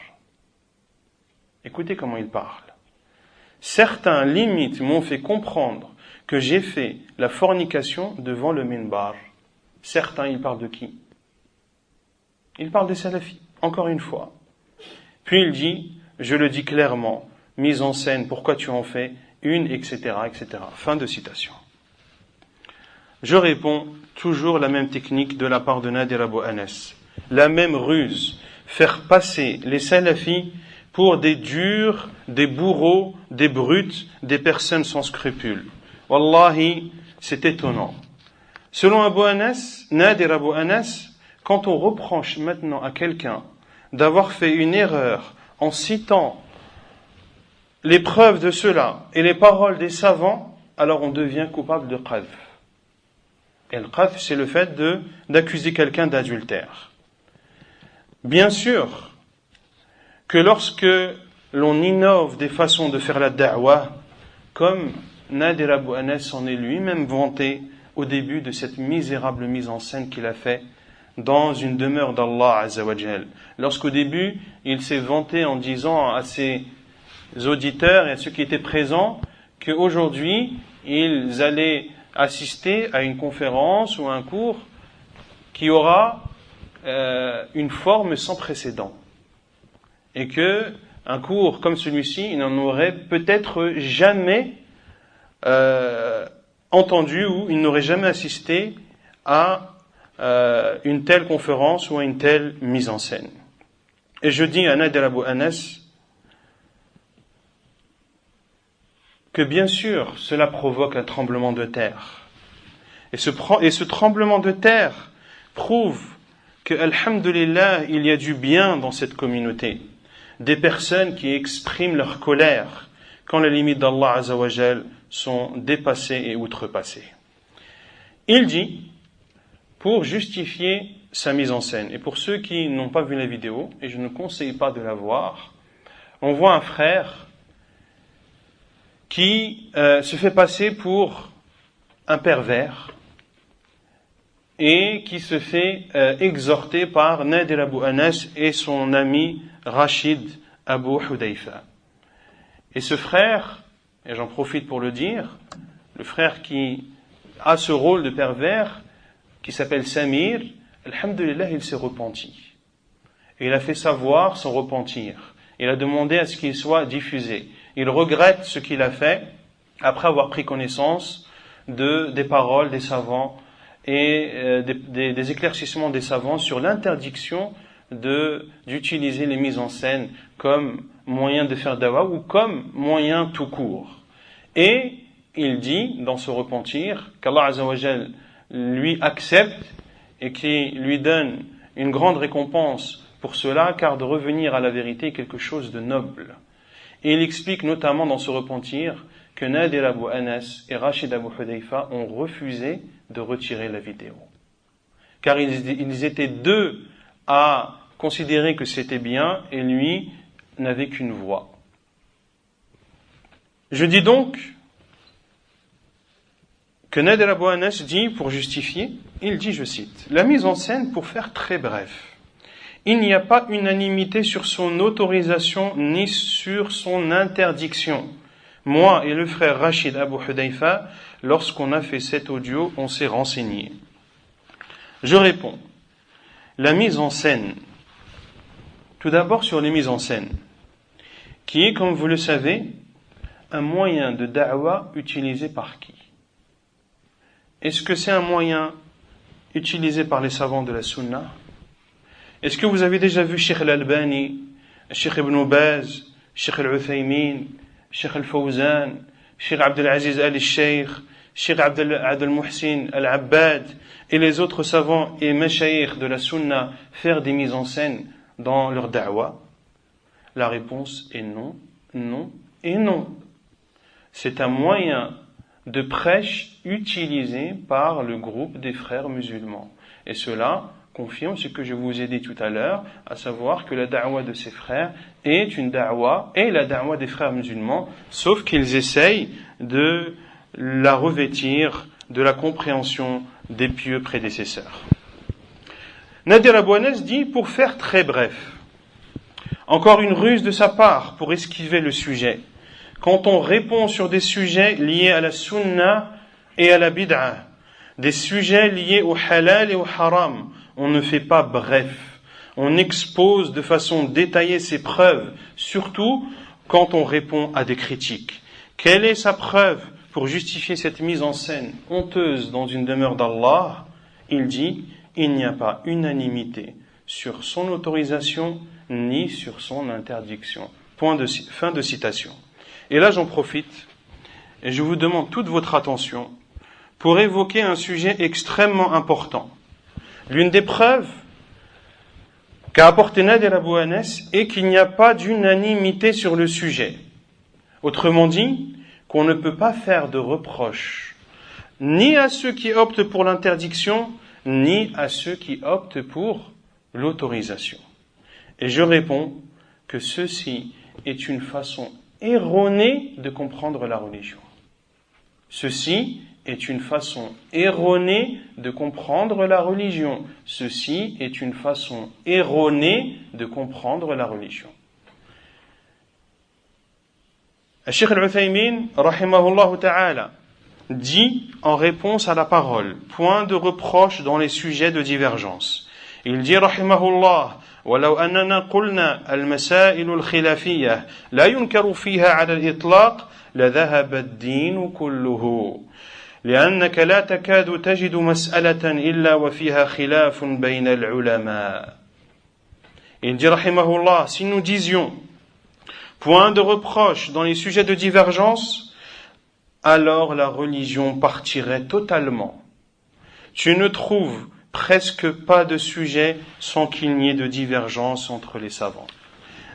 Écoutez comment il parle. Certains limites m'ont fait comprendre que j'ai fait la fornication devant le minbar. Certains, il parle de qui? Il parle des salafis, encore une fois. Puis il dit, je le dis clairement, mise en scène, pourquoi tu en fais une, etc., etc. Fin de citation. Je réponds, toujours la même technique de la part de Nadir Abu Anas. La même ruse, faire passer les salafis pour des durs, des bourreaux, des brutes, des personnes sans scrupules. Wallahi, c'est étonnant. Selon Abu Anas, Nadir Abu Anas, quand on reproche maintenant à quelqu'un d'avoir fait une erreur en citant les preuves de cela et les paroles des savants, alors on devient coupable de qadh. Et le qadh, c'est le fait d'accuser quelqu'un d'adultère. Bien sûr que lorsque l'on innove des façons de faire la da'wah, comme Nadir Abu Anas en est lui-même vanté au début de cette misérable mise en scène qu'il a fait dans une demeure d'Allah Azza wa Jal. Lorsqu'au début, il s'est vanté en disant à ses auditeurs et à ceux qui étaient présents qu'aujourd'hui, ils allaient assister à une conférence ou un cours qui aura une forme sans précédent. Et que un cours comme celui-ci, il n'en aurait peut-être jamais entendu ou il n'aurait jamais assisté à une telle conférence ou à une telle mise en scène. Et je dis à Nader Abou Anas que bien sûr cela provoque un tremblement de terre. Et ce tremblement de terre prouve que, alhamdulillah, il y a du bien dans cette communauté. Des personnes qui expriment leur colère quand les limites d'Allah Azzawajal sont dépassées et outrepassées. Il dit, pour justifier sa mise en scène, et pour ceux qui n'ont pas vu la vidéo, et je ne conseille pas de la voir, on voit un frère qui se fait passer pour un pervers et qui se fait exhorter par Nader Abou Anas et son ami Rachid Abou Hudayfa. Et ce frère, et j'en profite pour le dire, le frère qui a ce rôle de pervers, qui s'appelle Samir, alhamdulillah, il s'est repenti. Et il a fait savoir son repentir. Il a demandé à ce qu'il soit diffusé. Il regrette ce qu'il a fait après avoir pris connaissance des paroles des savants et des éclaircissements des savants sur l'interdiction d'utiliser les mises en scène comme moyen de faire dawa ou comme moyen tout court. Et il dit dans ce repentir qu'Allah Azzawajal lui accepte et qui lui donne une grande récompense pour cela, car de revenir à la vérité est quelque chose de noble. Et il explique notamment dans ce repentir que Nader Abou Anas et Rachid Abou Hudayfa ont refusé de retirer la vidéo. Car ils étaient deux à considérer que c'était bien et lui n'avait qu'une voix. Je dis donc que Nader Abou Anas dit, pour justifier, il dit, je cite, « La mise en scène, pour faire très bref, il n'y a pas unanimité sur son autorisation ni sur son interdiction. Moi et le frère Rachid Abou Hudayfa, lorsqu'on a fait cet audio, on s'est renseigné. » Je réponds, la mise en scène, tout d'abord sur les mises en scène, qui est, comme vous le savez, un moyen de da'wa utilisé par qui? Est-ce que c'est un moyen utilisé par les savants de la Sunna? Est-ce que vous avez déjà vu Cheikh Al-Albani, Cheikh Ibn Baz, Cheikh Al-Uthaymin, Cheikh Al-Fawzan, Cheikh Abdelaziz Al-Sheikh, Cheikh Abdel-Muhsin Al-Abbad et les autres savants et mashayikh de la Sunna faire des mises en scène dans leur da'wa? La réponse est non, non et non. C'est un moyen de prêche utilisé par le groupe des frères musulmans. Et cela confirme ce que je vous ai dit tout à l'heure, à savoir que la da'wa de ces frères est une da'wa, et la da'wa des frères musulmans, sauf qu'ils essayent de la revêtir de la compréhension des pieux prédécesseurs. Nader Abou Anas dit, pour faire très bref, encore une ruse de sa part pour esquiver le sujet. Quand on répond sur des sujets liés à la sunna et à la bid'a, des sujets liés au halal et au haram, on ne fait pas bref. On expose de façon détaillée ses preuves, surtout quand on répond à des critiques. Quelle est sa preuve pour justifier cette mise en scène honteuse dans une demeure d'Allah? Il dit, il n'y a pas unanimité sur son autorisation ni sur son interdiction. Fin de citation. Et là, j'en profite et je vous demande toute votre attention pour évoquer un sujet extrêmement important. L'une des preuves qu'a apporté Nader Abou Anas est qu'il n'y a pas d'unanimité sur le sujet. Autrement dit, qu'on ne peut pas faire de reproche ni à ceux qui optent pour l'interdiction, ni à ceux qui optent pour l'autorisation. Et je réponds que ceci est une façon erronée de comprendre la religion. Ceci est une façon erronée de comprendre la religion. Ceci est une façon erronée de comprendre la religion. Cheikh Al-Uthaymin, rahimahullah ta'ala, dit en réponse à la parole, point de reproche dans les sujets de divergence. Il dit, rahimahullah, ولو أننا قلنا المسائل الخلافية لا ينكر فيها على الإطلاق لذهب الدين كله لأنك لا تكاد تجد مسألة إلا وفيها خلاف بين العلماء. Il dit, rahimahullah, si nous disions point de reproche dans les sujets de divergence, alors la religion partirait totalement. Tu ne trouves presque pas de sujet sans qu'il n'y ait de divergence entre les savants.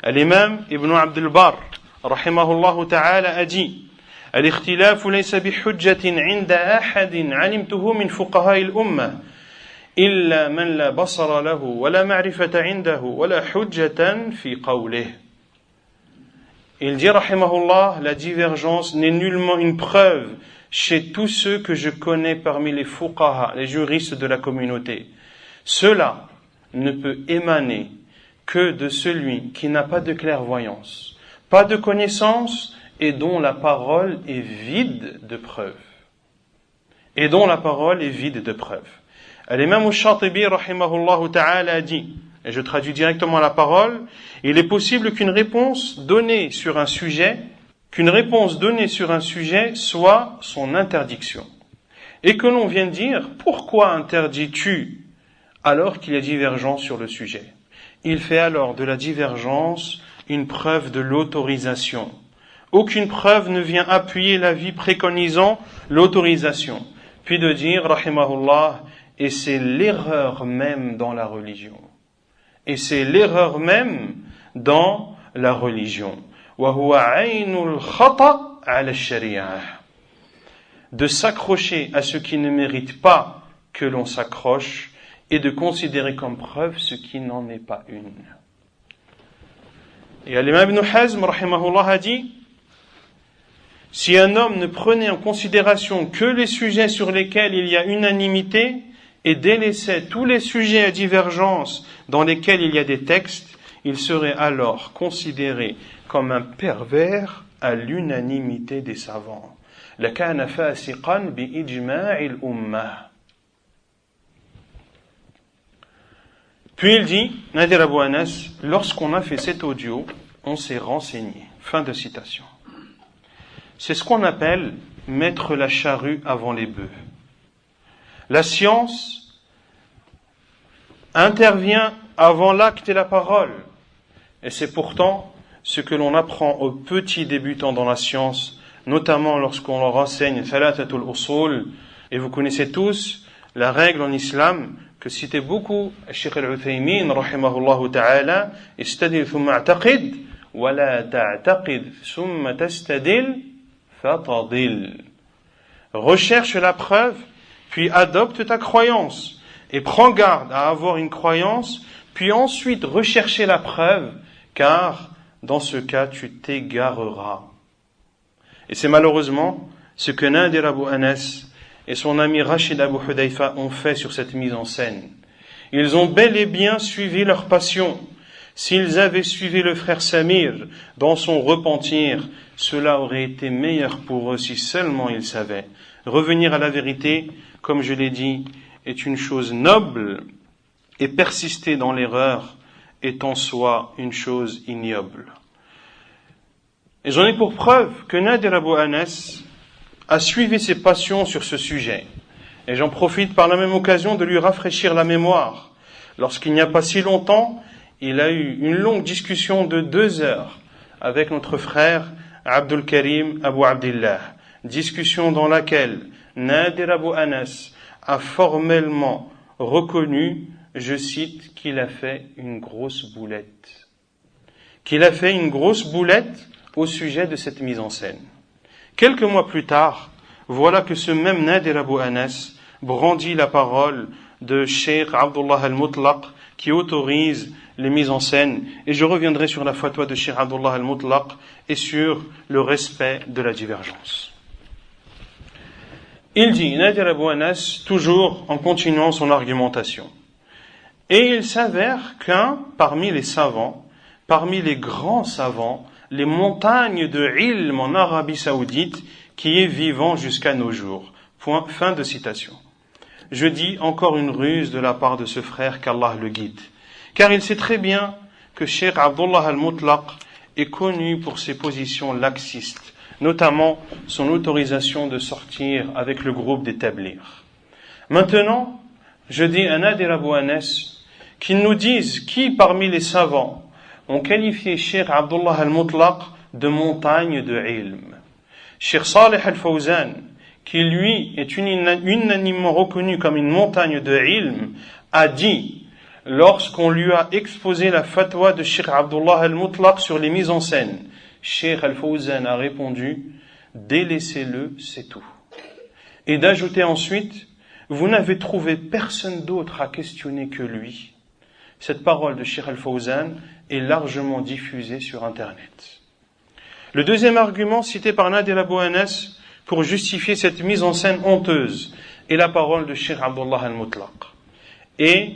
L'imam Ibn Abd al-Barr, rahimahullah ta'ala, a dit الاختلاف ليس بحجة عند أحد علمته من فقهاء الأمة إلا من لا بصر له ولا معرفة عنده ولا حجة في قوله. Il dit, rahimahullah, la divergence n'est nullement une preuve chez tous ceux que je connais parmi les fuqaha, les juristes de la communauté. Cela ne peut émaner que de celui qui n'a pas de clairvoyance, pas de connaissance et dont la parole est vide de preuves. Et dont la parole est vide de preuves. L'imam al-Shatibi, rahimahullah ta'ala, a dit, et je traduis directement la parole, il est possible qu'une réponse donnée sur un sujet soit son interdiction. Et que l'on vienne dire, pourquoi interdis-tu alors qu'il y a divergence sur le sujet? Il fait alors de la divergence une preuve de l'autorisation. Aucune preuve ne vient appuyer l'avis préconisant l'autorisation. Puis de dire, rahimahullah, et c'est l'erreur même dans la religion. Et c'est l'erreur même dans la religion. De s'accrocher à ce qui ne mérite pas que l'on s'accroche et de considérer comme preuve ce qui n'en est pas une. Et l'imam Ibn Hazm, rahimahullah, a dit, si un homme ne prenait en considération que les sujets sur lesquels il y a unanimité et délaissait tous les sujets à divergence dans lesquels il y a des textes, il serait alors considéré comme un pervers à l'unanimité des savants. لَكَانَ فَاسِقًا بِإِجْمَاعِ الْأُمَّةِ. Puis il dit, Nadir Abu Anas, lorsqu'on a fait cet audio, on s'est renseigné. Fin de citation. C'est ce qu'on appelle mettre la charrue avant les bœufs. La science intervient avant l'acte et la parole. Et c'est pourtant ce que l'on apprend aux petits débutants dans la science, notamment lorsqu'on leur enseigne Thalathatul Usul. Et vous connaissez tous la règle en islam que citait beaucoup Cheikh Al-Uthaymin, rahimahullah ta'ala, istadil thumma a'taqid, wa la ta'taqid thumma tastadil, fatadil. Recherche la preuve, puis adopte ta croyance, et prends garde à avoir une croyance, puis ensuite rechercher la preuve, car dans ce cas tu t'égareras. Et c'est malheureusement ce que Nadir Abu Anas et son ami Rachid Abu Hudayfa ont fait sur cette mise en scène. Ils ont bel et bien suivi leur passion. S'ils avaient suivi le frère Samir dans son repentir, cela aurait été meilleur pour eux si seulement ils savaient. Revenir à la vérité, comme je l'ai dit, est une chose noble, et persister dans l'erreur est en soi une chose ignoble. Et j'en ai pour preuve que Nadir Abu Anas a suivi ses passions sur ce sujet. Et j'en profite par la même occasion de lui rafraîchir la mémoire. Lorsqu'il n'y a pas si longtemps, il a eu une longue discussion de 2 heures avec notre frère Abdul Karim Abu Abdillah. Discussion dans laquelle Nadir Abu Anas a formellement reconnu, je cite, qu'il a fait une grosse boulette. Qu'il a fait une grosse boulette au sujet de cette mise en scène. Quelques mois plus tard, voilà que ce même Nadir Abu Anas brandit la parole de Cheikh Abdullah al-Mutlaq qui autorise les mises en scène. Et je reviendrai sur la fatwa de Cheikh Abdullah al-Mutlaq et sur le respect de la divergence. Il dit, Nadir Abu Anas, toujours en continuant son argumentation. Et il s'avère qu'un parmi les savants, parmi les grands savants, les montagnes de ilm en Arabie Saoudite, qui est vivant jusqu'à nos jours. Fin de citation. Je dis encore une ruse de la part de ce frère, qu'Allah le guide. Car il sait très bien que Cheikh Abdullah al-Mutlaq est connu pour ses positions laxistes, notamment son autorisation de sortir avec le groupe des Tablighs. Maintenant, je dis à Nadir Abou Anas qu'ils nous disent qui parmi les savants ont qualifié Cheikh Abdullah al-Mutlaq de montagne de ilm. Cheikh Salih al-Fawzan, qui lui est unanimement reconnu comme une montagne de ilm, a dit, lorsqu'on lui a exposé la fatwa de Cheikh Abdullah al-Mutlaq sur les mises en scène, Cheikh al-Fawzan a répondu, délaissez-le, c'est tout. Et d'ajouter ensuite, vous n'avez trouvé personne d'autre à questionner que lui. Cette parole de Cheikh al-Fawzan est largement diffusée sur Internet. Le deuxième argument cité par Nadir Abou Anas pour justifier cette mise en scène honteuse est la parole de Cheikh Abdullah al-Mutlaq. Et,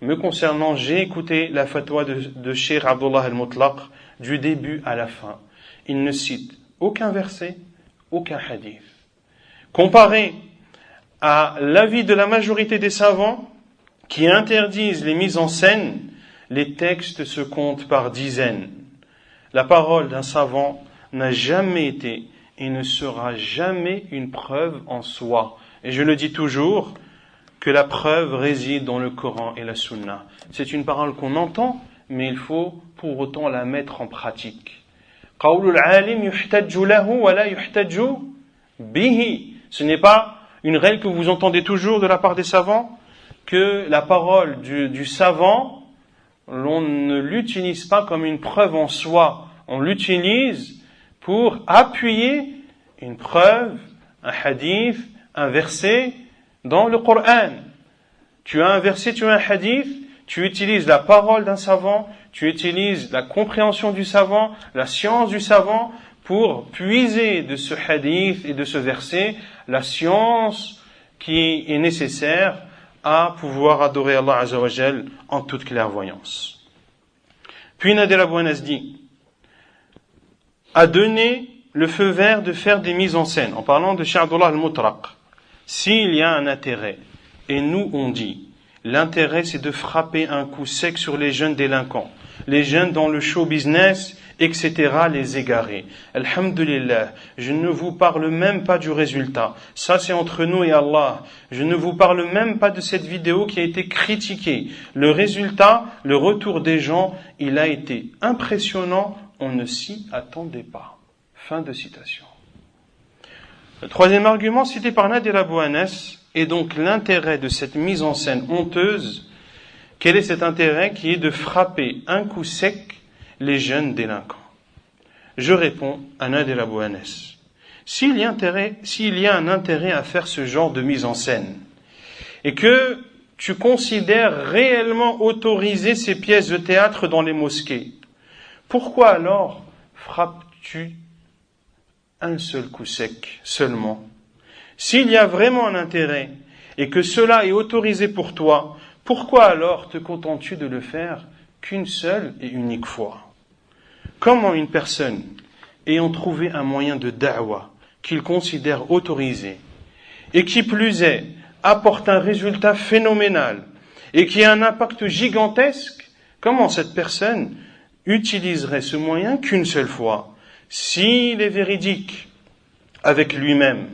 me concernant, j'ai écouté la fatwa de Cheikh Abdullah al-Mutlaq du début à la fin. Il ne cite aucun verset, aucun hadith. Comparé à l'avis de la majorité des savants qui interdisent les mises en scène, les textes se comptent par dizaines. La parole d'un savant n'a jamais été et ne sera jamais une preuve en soi. Et je le dis toujours, que la preuve réside dans le Coran et la Sunna. C'est une parole qu'on entend, mais il faut pour autant la mettre en pratique. قَوْلُ الْعَالِمِ يُحْتَجُّ لَهُ وَلَا يُحْتَجُّ بِهِ. Ce n'est pas une règle que vous entendez toujours de la part des savants, que la parole du savant, l'on ne l'utilise pas comme une preuve en soi. On l'utilise pour appuyer une preuve, un hadith, un verset dans le Coran. Tu as un verset, tu as un hadith, tu utilises la parole d'un savant, tu utilises la compréhension du savant, la science du savant pour puiser de ce hadith et de ce verset la science qui est nécessaire à pouvoir adorer Allah Azza wa Jal en toute clairvoyance. Puis Nadir Abou Anas dit, a donné le feu vert de faire des mises en scène, en parlant de Cheikh Abdullah al-Mutlaq, s'il y a un intérêt, et nous on dit, l'intérêt c'est de frapper un coup sec sur les jeunes délinquants, les jeunes dans le show business, etc., les égarés. Alhamdulillah, je ne vous parle même pas du résultat. Ça c'est entre nous et Allah. Je ne vous parle même pas de cette vidéo qui a été critiquée. Le résultat, le retour des gens, il a été impressionnant, on ne s'y attendait pas. Fin de citation. Le troisième argument cité par Nadir Abou Anas est donc l'intérêt de cette mise en scène honteuse. Quel est cet intérêt qui est de frapper un coup sec les jeunes délinquants? Je réponds à Nadir Abou Anas. S'il y a un intérêt à faire ce genre de mise en scène, et que tu considères réellement autoriser ces pièces de théâtre dans les mosquées, pourquoi alors frappes-tu un seul coup sec seulement? S'il y a vraiment un intérêt et que cela est autorisé pour toi, pourquoi alors te contentes-tu de le faire qu'une seule et unique fois? Comment une personne ayant trouvé un moyen de da'wa qu'il considère autorisé et qui plus est apporte un résultat phénoménal et qui a un impact gigantesque, comment cette personne utiliserait ce moyen qu'une seule fois? S'il est véridique avec lui-même,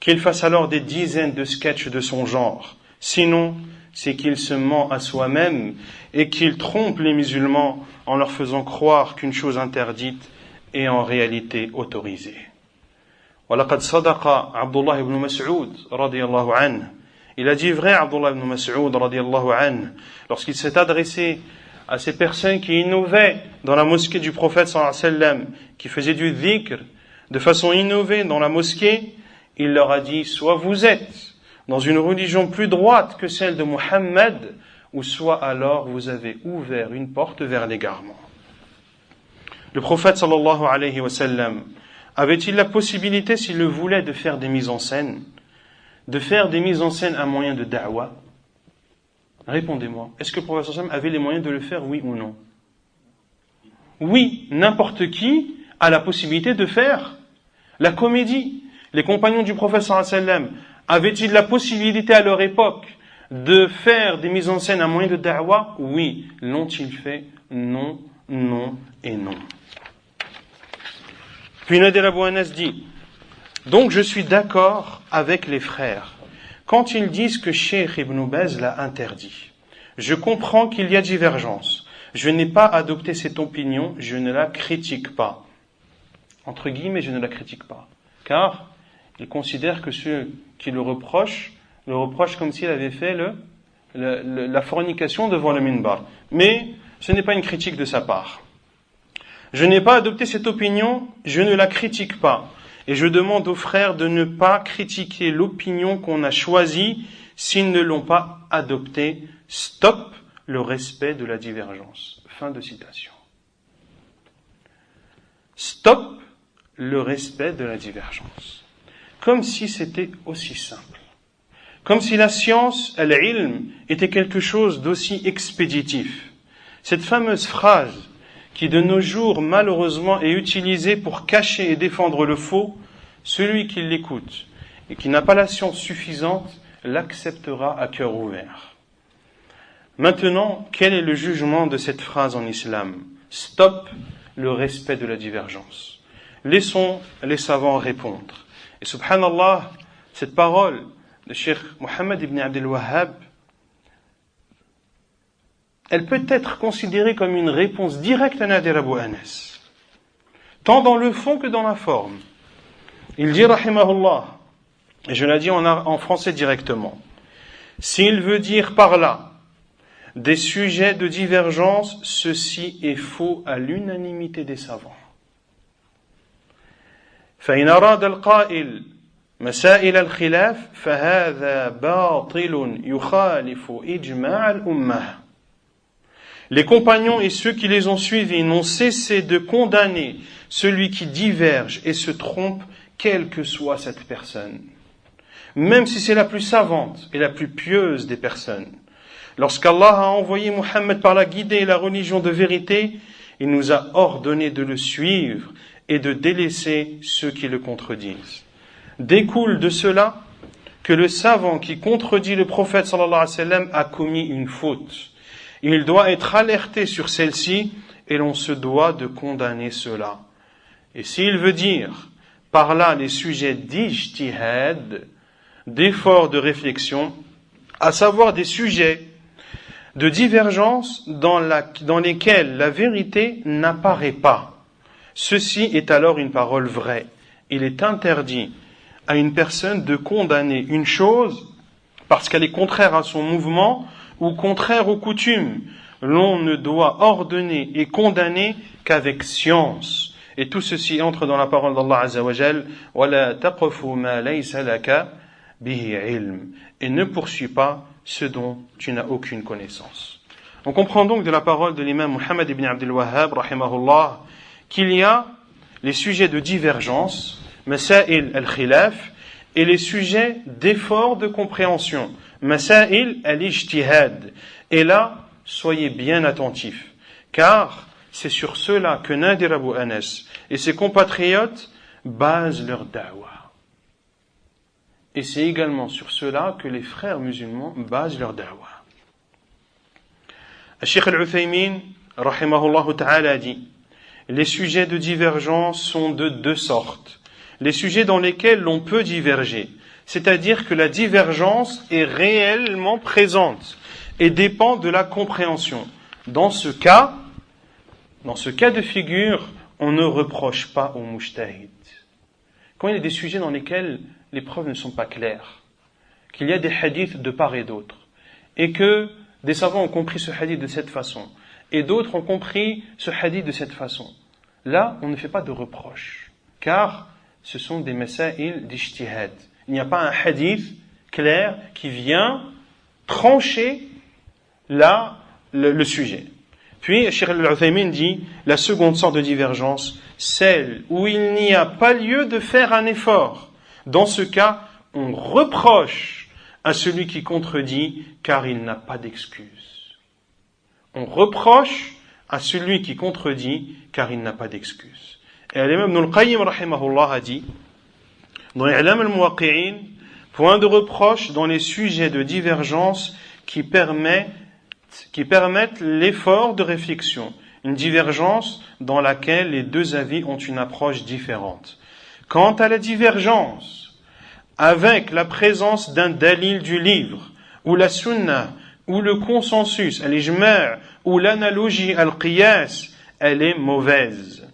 qu'il fasse alors des dizaines de sketchs de son genre. Sinon, c'est qu'il se ment à soi-même et qu'il trompe les musulmans en leur faisant croire qu'une chose interdite est en réalité autorisée. وَلَقَدْ صَدَقَ عَبْدُ اللَّهِ ibn Mas'ud radiyallahu anhu. Il a dit vrai, Abdullah ibn Mas'ud radiyallahu anhu, lorsqu'il s'est adressé à ces personnes qui innovaient dans la mosquée du prophète sallallahu alayhi wa sallam, qui faisaient du dhikr de façon innovée dans la mosquée, il leur a dit, soit vous êtes dans une religion plus droite que celle de Muhammad, ou soit alors vous avez ouvert une porte vers l'égarement. Le prophète sallallahu alayhi wa sallam avait-il la possibilité, s'il le voulait, de faire des mises en scène, à moyen de da'wa? Répondez-moi, est-ce que le prophète sallallahu alayhi wa sallam avait les moyens de le faire, oui ou non? Oui, n'importe qui a la possibilité de faire La comédie. Les compagnons du prophète sallallahu alayhi wa sallam avaient-ils la possibilité à leur époque de faire des mises en scène à moyen de da'wah? Oui. L'ont-ils fait? Non, non et non. Puis Nadir Abu Anas dit, donc je suis d'accord avec les frères quand ils disent que Cheikh Ibn Baz l'a interdit. Je comprends qu'il y a divergence. Je n'ai pas adopté cette opinion, je ne la critique pas. Entre guillemets, je ne la critique pas. Car il considère que ceux qui le reprochent comme s'il avait fait la fornication devant le minbar. Mais ce n'est pas une critique de sa part. Je n'ai pas adopté cette opinion, je ne la critique pas. Et je demande aux frères de ne pas critiquer l'opinion qu'on a choisie s'ils ne l'ont pas adoptée. Stop le respect de la divergence. Fin de citation. Stop le respect de la divergence. Comme si c'était aussi simple. Comme si la science, al-ilm, était quelque chose d'aussi expéditif. Cette fameuse phrase qui de nos jours malheureusement est utilisée pour cacher et défendre le faux, celui qui l'écoute et qui n'a pas la science suffisante l'acceptera à cœur ouvert. Maintenant, quel est le jugement de cette phrase en islam? Stop le respect de la divergence. Laissons les savants répondre. Et subhanallah, cette parole de Cheikh Mohammed ibn Abdel Wahhab, elle peut être considérée comme une réponse directe à Nadir Abu Anas, tant dans le fond que dans la forme. Il dit, rahimahullah, et je l'ai dit en français directement, s'il veut dire par là des sujets de divergence, ceci est faux à l'unanimité des savants. فإن أراد القائل مسائل الخلاف فهذا باطل يخالف إجماع الأمة. Les compagnons et ceux qui les ont suivis n'ont cessé de condamner celui qui diverge et se trompe, quelle que soit cette personne. Même si c'est la plus savante et la plus pieuse des personnes. Lorsqu'Allah a envoyé Muhammad par la guidée et la religion de vérité, il nous a ordonné de le suivre et de délaisser ceux qui le contredisent. Découle de cela que le savant qui contredit le prophète sallallahu alayhi wa sallam a commis une faute. Il doit être alerté sur celle-ci et l'on se doit de condamner cela. Et s'il veut dire par là les sujets d'ijtihad, d'effort de réflexion, à savoir des sujets de divergence dans lesquels la vérité n'apparaît pas, ceci est alors une parole vraie. Il est interdit à une personne de condamner une chose parce qu'elle est contraire à son mouvement ou contraire aux coutumes. L'on ne doit ordonner et condamner qu'avec science. Et tout ceci entre dans la parole d'Allah Azza wa Jal, وَلَا تَقْفُ مَا لَيْسَ لَكَ بِهِ عِلْمٍ. Et ne poursuis pas ce dont tu n'as aucune connaissance. On comprend donc de la parole de l'imam Muhammad ibn Abdel Wahhab, rahimahullah, qu'il y a les sujets de divergence, masail al-khilaf, et les sujets d'effort de compréhension, masail al-ijtihad. Et là, soyez bien attentifs, car c'est sur cela que Nadir Abu Anas et ses compatriotes basent leur da'wah. Et c'est également sur cela que les frères musulmans basent leur da'wah. Cheikh al-Uthaymin, rahimahullah ta'ala, dit, les sujets de divergence sont de deux sortes. Les sujets dans lesquels l'on peut diverger, c'est-à-dire que la divergence est réellement présente et dépend de la compréhension. Dans ce cas de figure, on ne reproche pas au mujtahid. Quand il y a des sujets dans lesquels les preuves ne sont pas claires, qu'il y a des hadiths de part et d'autre, et que des savants ont compris ce hadith de cette façon, et d'autres ont compris ce hadith de cette façon, là, on ne fait pas de reproche, car ce sont des masail d'ijtihad. Il n'y a pas un hadith clair qui vient trancher le sujet. Puis, Cheikh al-Uthaymin dit, la seconde sorte de divergence, celle où il n'y a pas lieu de faire un effort. Dans ce cas, on reproche à celui qui contredit, car il n'a pas d'excuse. On reproche à celui qui contredit, car il n'a pas d'excuse. Et l'imam Ibn al-Qayyim, rahimahullah, a dit, Dans l'I'lam al-Muwaqqi'in, point de reproche dans les sujets de divergence qui permettent l'effort de réflexion. Une divergence dans laquelle les deux avis ont une approche différente. Quant à la divergence, avec la présence d'un dalil du livre, ou la sunna, ou le consensus, al-ijma' ou l'analogie al-qiyas, elle est mauvaise.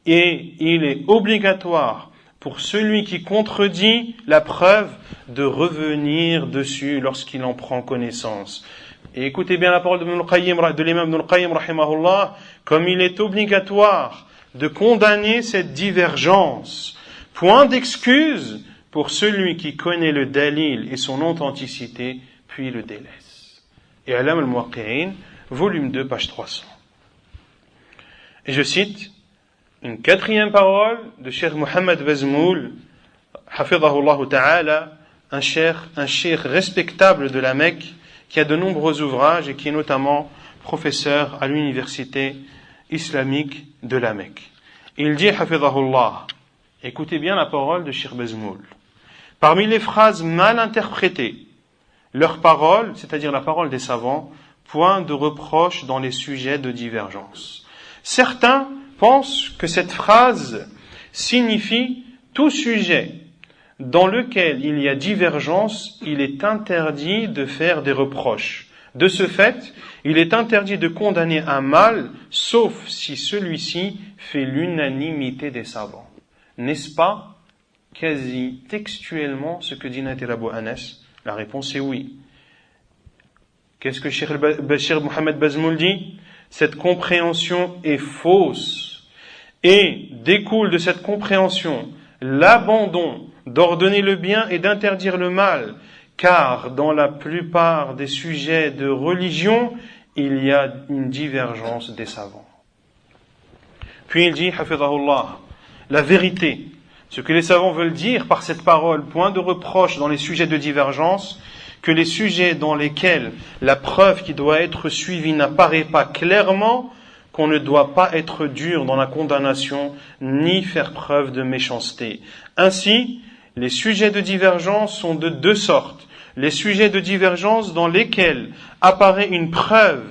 Et il est obligatoire pour celui qui contredit la preuve de revenir dessus lorsqu'il en prend connaissance. Et écoutez bien la parole de l'imam Ibn al-Qayyim, rahimahullah, comme il est obligatoire de condamner cette divergence. Point d'excuse pour celui qui connaît le dalil et son authenticité, puis le délaisse. Et I'lam al-Muwaqqi'in, volume 2, page 300. Et je cite une quatrième parole de Cheikh Mohammed Bazmoul, hafidhahullah ta'ala, un cheikh respectable de la Mecque, qui a de nombreux ouvrages et qui est notamment professeur à l'université islamique de la Mecque. Il dit, hafidhahullah, écoutez bien la parole de Cheikh Bazmoul. Parmi les phrases mal interprétées, leur parole, c'est-à-dire la parole des savants, point de reproche dans les sujets de divergence. Certains pensent que cette phrase signifie tout sujet dans lequel il y a divergence, il est interdit de faire des reproches. De ce fait, il est interdit de condamner un mal, sauf si celui-ci fait l'unanimité des savants. N'est-ce pas quasi textuellement ce que dit Nadir Abu Anas? La réponse est oui. Qu'est-ce que Cheikh Mohammed Bazmoul dit? Cette compréhension est fausse. Et découle de cette compréhension l'abandon d'ordonner le bien et d'interdire le mal, car dans la plupart des sujets de religion, il y a une divergence des savants. Puis il dit, hafidhahullah, la vérité, ce que les savants veulent dire par cette parole, point de reproche dans les sujets de divergence, que les sujets dans lesquels la preuve qui doit être suivie n'apparaît pas clairement, qu'on ne doit pas être dur dans la condamnation, ni faire preuve de méchanceté. Ainsi, les sujets de divergence sont de deux sortes. Les sujets de divergence dans lesquels apparaît une preuve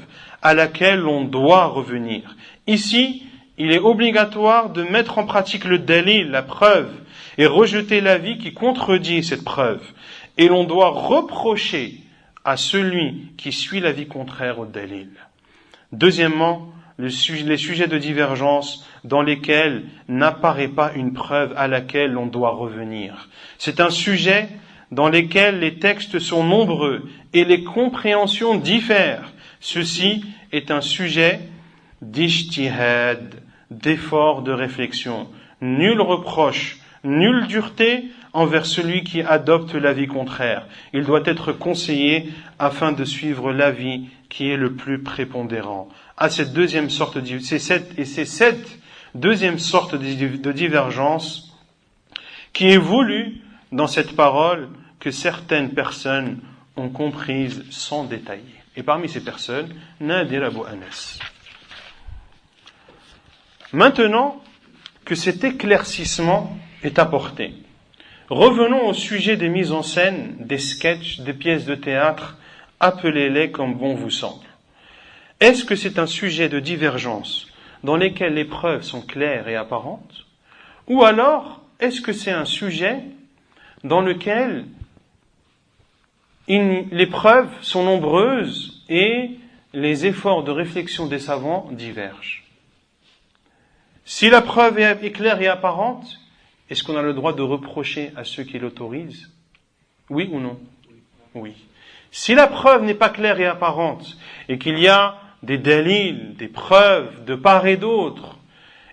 à laquelle on doit revenir. Ici, il est obligatoire de mettre en pratique le dalil, la preuve, et rejeter l'avis qui contredit cette preuve. Et l'on doit reprocher à celui qui suit l'avis contraire au dalil. Deuxièmement, les sujets de divergence dans lesquels n'apparaît pas une preuve à laquelle on doit revenir. C'est un sujet dans lequel les textes sont nombreux et les compréhensions diffèrent. Ceci est un sujet d'ijtihad, d'effort de réflexion. Nul reproche, nulle dureté envers celui qui adopte l'avis contraire. Il doit être conseillé afin de suivre l'avis qui est le plus prépondérant. À cette deuxième sorte c'est cette deuxième sorte de divergence qui est voulue dans cette parole que certaines personnes ont comprise sans détailler. Et parmi ces personnes, Nadir Abu Anas. Maintenant que cet éclaircissement est apporté, revenons au sujet des mises en scène, des sketchs, des pièces de théâtre, appelez-les comme bon vous semble. Est-ce que c'est un sujet de divergence dans lequel les preuves sont claires et apparentes? Ou alors, est-ce que c'est un sujet dans lequel les preuves sont nombreuses et les efforts de réflexion des savants divergent? Si la preuve est claire et apparente, est-ce qu'on a le droit de reprocher à ceux qui l'autorisent? Oui ou non? Oui. Si la preuve n'est pas claire et apparente, et qu'il y a des dalils, des preuves de part et d'autre,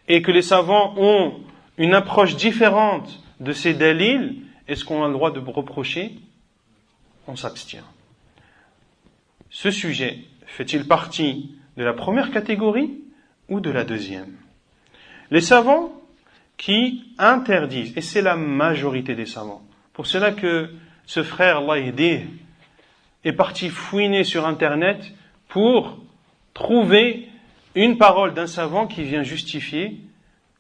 et que les savants ont une approche différente de ces dalils, est-ce qu'on a le droit de reprocher? On s'abstient. Ce sujet fait-il partie de la première catégorie ou de la deuxième? Les savants qui interdisent, et c'est la majorité des savants, pour cela que ce frère, Allah aidé, est parti fouiner sur Internet pour trouver une parole d'un savant qui vient justifier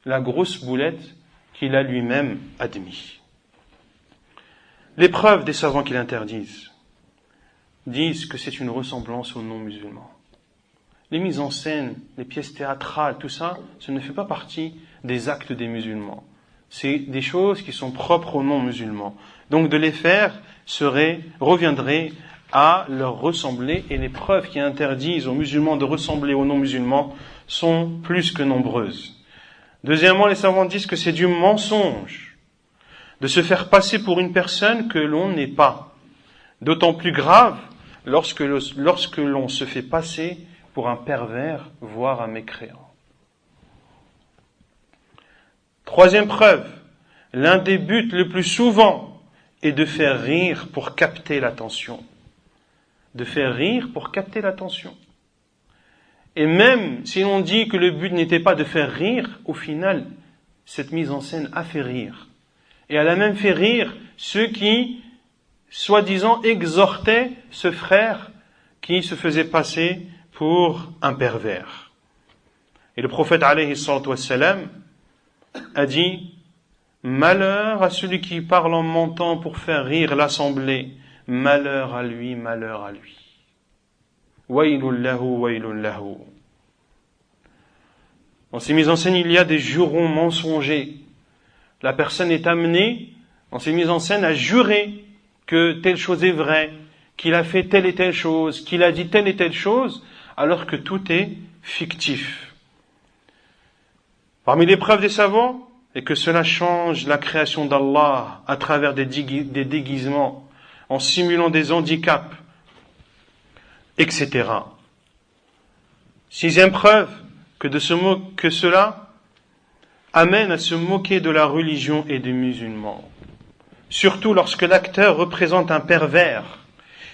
la grosse boulette qu'il a lui-même admis. Les preuves des savants qui l'interdisent disent que c'est une ressemblance aux non-musulmans. Les mises en scène, les pièces théâtrales, tout ça, ça ne fait pas partie des actes des musulmans. C'est des choses qui sont propres aux non-musulmans. Donc de les faire reviendrait à leur ressembler, et les preuves qui interdisent aux musulmans de ressembler aux non-musulmans sont plus que nombreuses. Deuxièmement, les savants disent que c'est du mensonge de se faire passer pour une personne que l'on n'est pas. D'autant plus grave lorsque l'on se fait passer pour un pervers, voire un mécréant. Troisième preuve, l'un des buts le plus souvent est de faire rire pour capter l'attention. De faire rire pour capter l'attention. Et même si l'on dit que le but n'était pas de faire rire, au final, cette mise en scène a fait rire. Et elle a même fait rire ceux qui, soi-disant, exhortaient ce frère qui se faisait passer pour un pervers. Et le prophète alayhi salatu wassalam a dit: malheur à celui qui parle en mentant pour faire rire l'assemblée, malheur à lui, malheur à lui. Waylun lahu, waylun lahu. Dans ces mises en scène, il y a des jurons mensongers. La personne est amenée, dans ces mises en scène, à jurer que telle chose est vraie, qu'il a fait telle et telle chose, qu'il a dit telle et telle chose, alors que tout est fictif. Parmi les preuves des savants, est que cela change la création d'Allah à travers des déguisements, en simulant des handicaps, etc. Sixième preuve, que cela amène à se moquer de la religion et des musulmans. Surtout lorsque l'acteur représente un pervers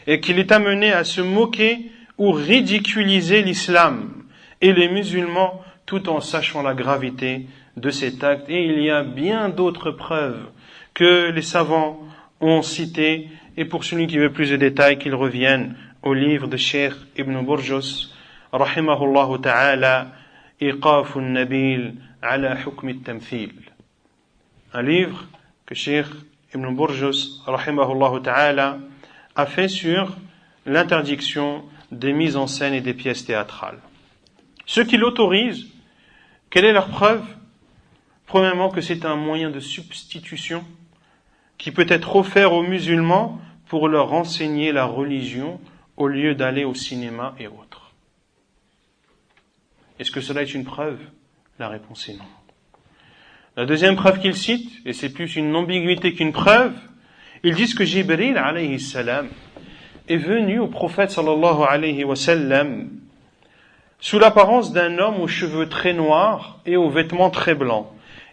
et qu'il est amené à se moquer ou ridiculiser l'islam et les musulmans tout en sachant la gravité de cet acte. Et il y a bien d'autres preuves que les savants ont citées, et pour celui qui veut plus de détails, qu'il revienne au livre de Cheikh Ibn Burjus, rahimahullah ta'ala, Iqaf al-Nabil ala hukm al-Tamthil. Un livre que Cheikh Ibn Burjus, rahimahullah ta'ala, a fait sur l'interdiction des mises en scène et des pièces théâtrales. Ceux qui l'autorisent, quelle est leur preuve? Premièrement, que c'est un moyen de substitution qui peut être offert aux musulmans pour leur enseigner la religion au lieu d'aller au cinéma et autres. Est-ce que cela est une preuve? La réponse est non. La deuxième preuve qu'ils citent, et c'est plus une ambiguïté qu'une preuve, ils disent que Jibril alayhi salam est venu au prophète sallallahu alayhi wa sallam sous l'apparence d'un homme aux cheveux très noirs et aux vêtements très blancs,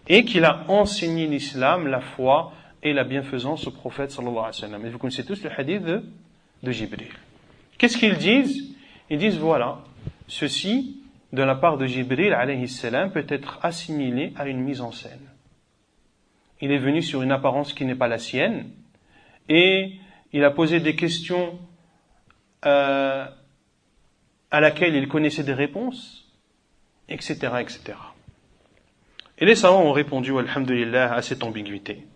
et qu'il a enseigné l'islam, la foi et la bienfaisance au prophète sallallahu alayhi wa sallam. Et vous connaissez tous le hadith de Jibril. Qu'est-ce qu'ils disent? Ils disent voilà, ceci de la part de Jibril alayhi salam peut être assimilé à une mise en scène. Il est venu sur une apparence qui n'est pas la sienne et il a posé des questions à laquelle il connaissait des réponses, etc., etc. Et les savants ont répondu, alhamdulillah, à cette ambiguïté.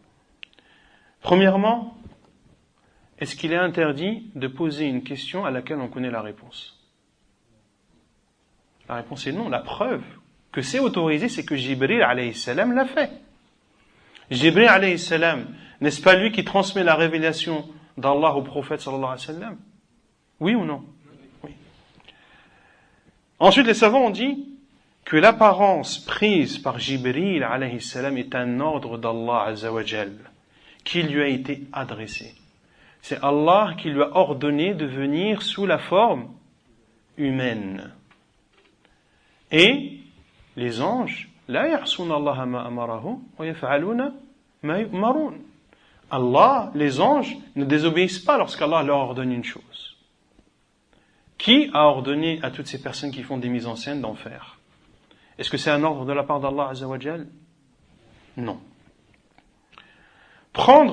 Premièrement, est-ce qu'il est interdit de poser une question à laquelle on connaît la réponse? La réponse est non. La preuve que c'est autorisé, c'est que Jibril alayhi salam l'a fait. Jibril alayhi salam, n'est-ce pas lui qui transmet la révélation d'Allah au prophète sallallahu alayhi wa sallam? Oui ou non? Oui. Ensuite, les savants ont dit que l'apparence prise par Jibril alayhi salam est un ordre d'Allah azza wa jal qui lui a été adressé. C'est Allah qui lui a ordonné de venir sous la forme humaine. Et les anges, la ya'suna Allah ma amarahum wa yaf'aluna ma yu'marun. Allah, les anges, ne désobéissent pas lorsqu'Allah leur ordonne une chose. Qui a ordonné à toutes ces personnes qui font des mises en scène d'en faire? Est-ce que c'est un ordre de la part d'Allah azza wa jal? Non.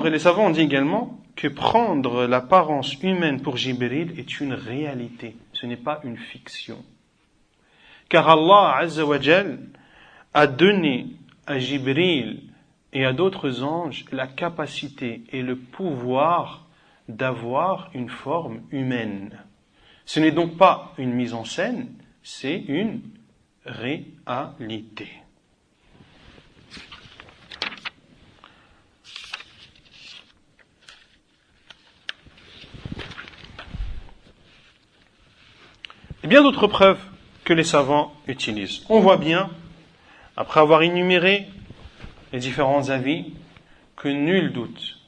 Les savants ont dit également que prendre l'apparence humaine pour Jibril est une réalité, ce n'est pas une fiction. Car Allah azza wa jal a donné à Jibril et à d'autres anges la capacité et le pouvoir d'avoir une forme humaine. Ce n'est donc pas une mise en scène, c'est une réalité. Et bien d'autres preuves que les savants utilisent. On voit bien, après avoir énuméré les différents avis, que nul doute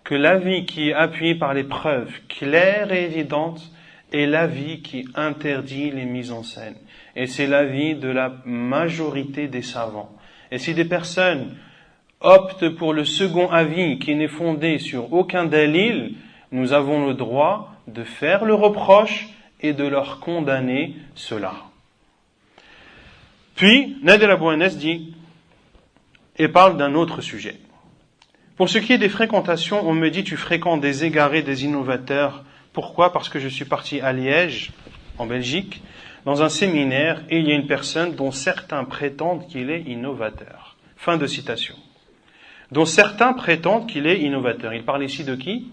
que l'avis qui est appuyé par les preuves claires et évidentes est l'avis qui interdit les mises en scène. Et c'est l'avis de la majorité des savants. Et si des personnes optent pour le second avis qui n'est fondé sur aucun dalil, nous avons le droit de faire le reproche et de leur condamner cela. Puis, Nadir Abou Anas dit et parle d'un autre sujet. Pour ce qui est des fréquentations, on me dit tu fréquentes des égarés, des innovateurs. Pourquoi ? Parce que je suis parti à Liège, en Belgique, dans un séminaire, et il y a une personne dont certains prétendent qu'il est innovateur. Fin de citation. Dont certains prétendent qu'il est innovateur. Il parle ici de qui ?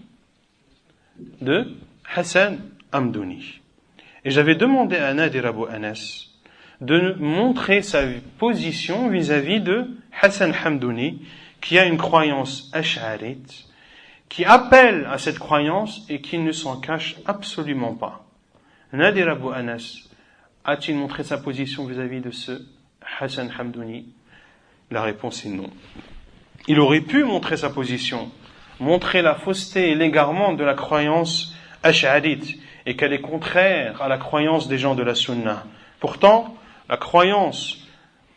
De Hassan Hamdouni. Et j'avais demandé à Nadir Abou Anas de montrer sa position vis-à-vis de Hassan Hamdouni, qui a une croyance ash'arite, qui appelle à cette croyance et qui ne s'en cache absolument pas. Nadir Abou Anas a-t-il montré sa position vis-à-vis de ce Hassan Hamdouni ? La réponse est non. Il aurait pu montrer sa position, montrer la fausseté et l'égarement de la croyance ash'arite et qu'elle est contraire à la croyance des gens de la Sunna. Pourtant, la croyance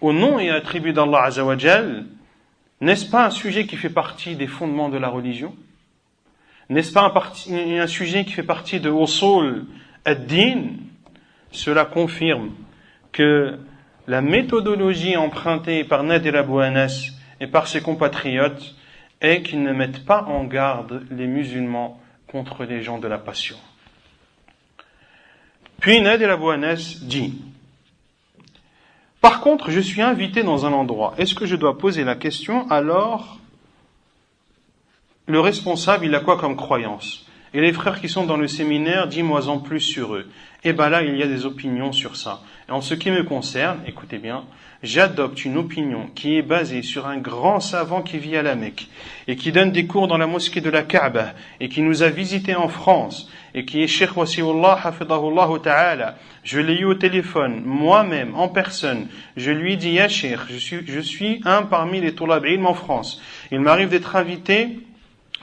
au nom et attribut d'Allah Azza wa Jal, n'est-ce pas un sujet qui fait partie des fondements de la religion ? N'est-ce pas un sujet qui fait partie de Usul ad-Din ? Cela confirme que la méthodologie empruntée par Nadir Abou Anas et par ses compatriotes est qu'ils ne mettent pas en garde les musulmans contre les gens de la passion. Puis Nadir Abou Anas dit: par contre, je suis invité dans un endroit. Est-ce que je dois poser la question? Alors, le responsable, il a quoi comme croyance? Et les frères qui sont dans le séminaire, dis-moi en plus sur eux. Et ben là, il y a des opinions sur ça. Et en ce qui me concerne, écoutez bien, j'adopte une opinion qui est basée sur un grand savant qui vit à la Mecque et qui donne des cours dans la mosquée de la Kaaba et qui nous a visités en France et qui est Cheikh Wasiullah hafidahullah ta'ala. Je l'ai eu au téléphone, moi-même, en personne. Je lui ai dit: ya Cheikh, je suis un parmi les Toulab ilm en France. Il m'arrive d'être invité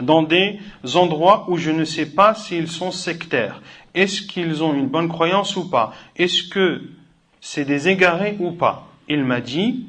dans des endroits où je ne sais pas s'ils sont sectaires. Est-ce qu'ils ont une bonne croyance ou pas? Est-ce que c'est des égarés ou pas? Il m'a dit,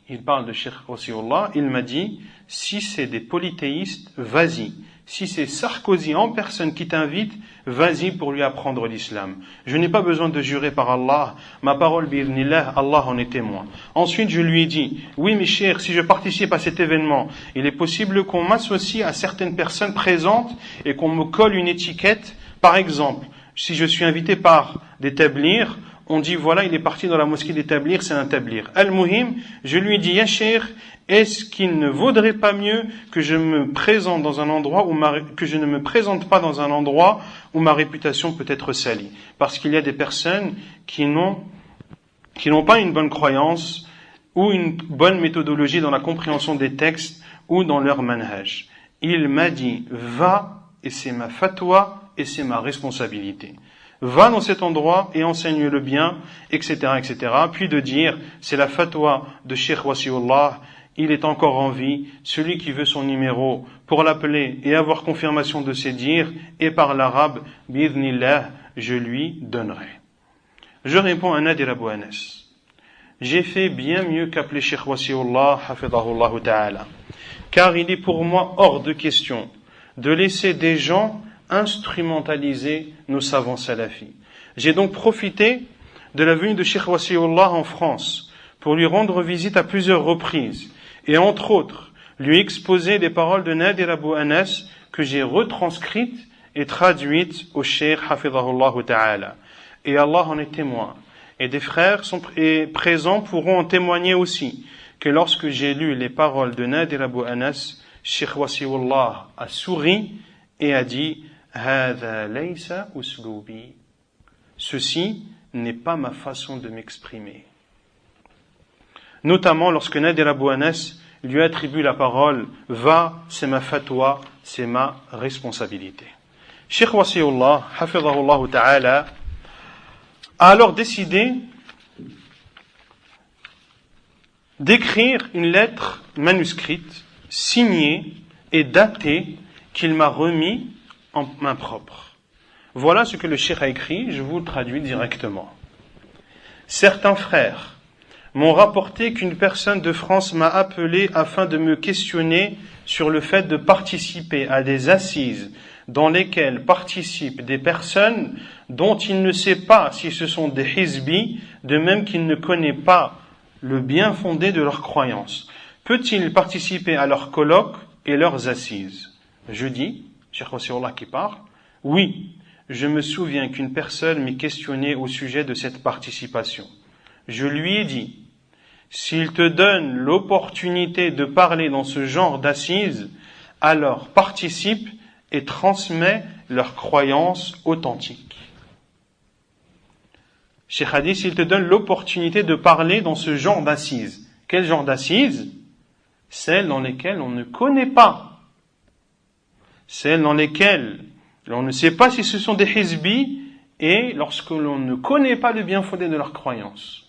il parle de Cheikh Wasiullah, il m'a dit: si c'est des polythéistes, vas-y. Si c'est Sarkozy en personne qui t'invite, vas-y pour lui apprendre l'islam. Je n'ai pas besoin de jurer par Allah. Ma parole, bi'idhnillah, Allah en est témoin. Ensuite, je lui ai dit: oui, mes chers, si je participe à cet événement, il est possible qu'on m'associe à certaines personnes présentes et qu'on me colle une étiquette. Par exemple, si je suis invité par des tablirs, on dit: voilà, il est parti dans la mosquée des tablirs, c'est un tablir. Al-Muhim, je lui ai dit: ya cheikh, est-ce qu'il ne vaudrait pas mieux que je me présente dans un endroit que je ne me présente pas dans un endroit où ma réputation peut être salie? Parce qu'il y a des personnes qui n'ont pas une bonne croyance ou une bonne méthodologie dans la compréhension des textes ou dans leur manhaj. Il m'a dit: va, et c'est ma fatwa et c'est ma responsabilité. Va dans cet endroit et enseigne-le bien, etc., etc. Puis de dire: c'est la fatwa de Cheikh Wasiullah, il est encore en vie, celui qui veut son numéro pour l'appeler et avoir confirmation de ses dires, et par l'arabe, bi'idhnillah, je lui donnerai. Je réponds à Nadir Abou Anas: j'ai fait bien mieux qu'appeler Cheikh Wasiullah, hafidahullah ta'ala, car il est pour moi hors de question de laisser des gens instrumentaliser nos savants salafis. J'ai donc profité de la venue de Cheikh Wasiullah en France pour lui rendre visite à plusieurs reprises et entre autres lui exposer les paroles de Nadir Abou Anas que j'ai retranscrites et traduites au Cheikh hafidahullah ta'ala. Et Allah en est témoin. Et des frères présents pourront en témoigner aussi, que lorsque j'ai lu les paroles de Nadir Abu Anas, Cheikh Wasiullah a souri et a dit « Hada laysa uslubi » Ceci n'est pas ma façon de m'exprimer. Notamment lorsque Nadir Abu Anas lui attribue la parole « Va, c'est ma fatwa, c'est ma responsabilité ». Cheikh Wasiullah, hafidhahullah ta'ala, a alors décidé d'écrire une lettre manuscrite, signée et datée qu'il m'a remis en main propre. Voilà ce que le cheikh a écrit, je vous le traduis directement. Certains frères m'ont rapporté qu'une personne de France m'a appelé afin de me questionner sur le fait de participer à des assises dans lesquelles participent des personnes dont il ne sait pas si ce sont des hizbis, de même qu'il ne connaît pas le bien fondé de leurs croyances. Peut-il participer à leurs colloques et leurs assises? Je dis, Cheikh Wasiullah qui parle, oui, je me souviens qu'une personne m'ait questionné au sujet de cette participation. Je lui ai dit, s'il te donne l'opportunité de parler dans ce genre d'assises, alors participe et transmets leurs croyances authentiques. Cheikh a dit, s'il te donne l'opportunité de parler dans ce genre d'assises. Quel genre d'assises? Celles dans lesquelles on ne connaît pas. Celles dans lesquelles on ne sait pas si ce sont des hizbis et lorsque l'on ne connaît pas le bien fondé de leurs croyances.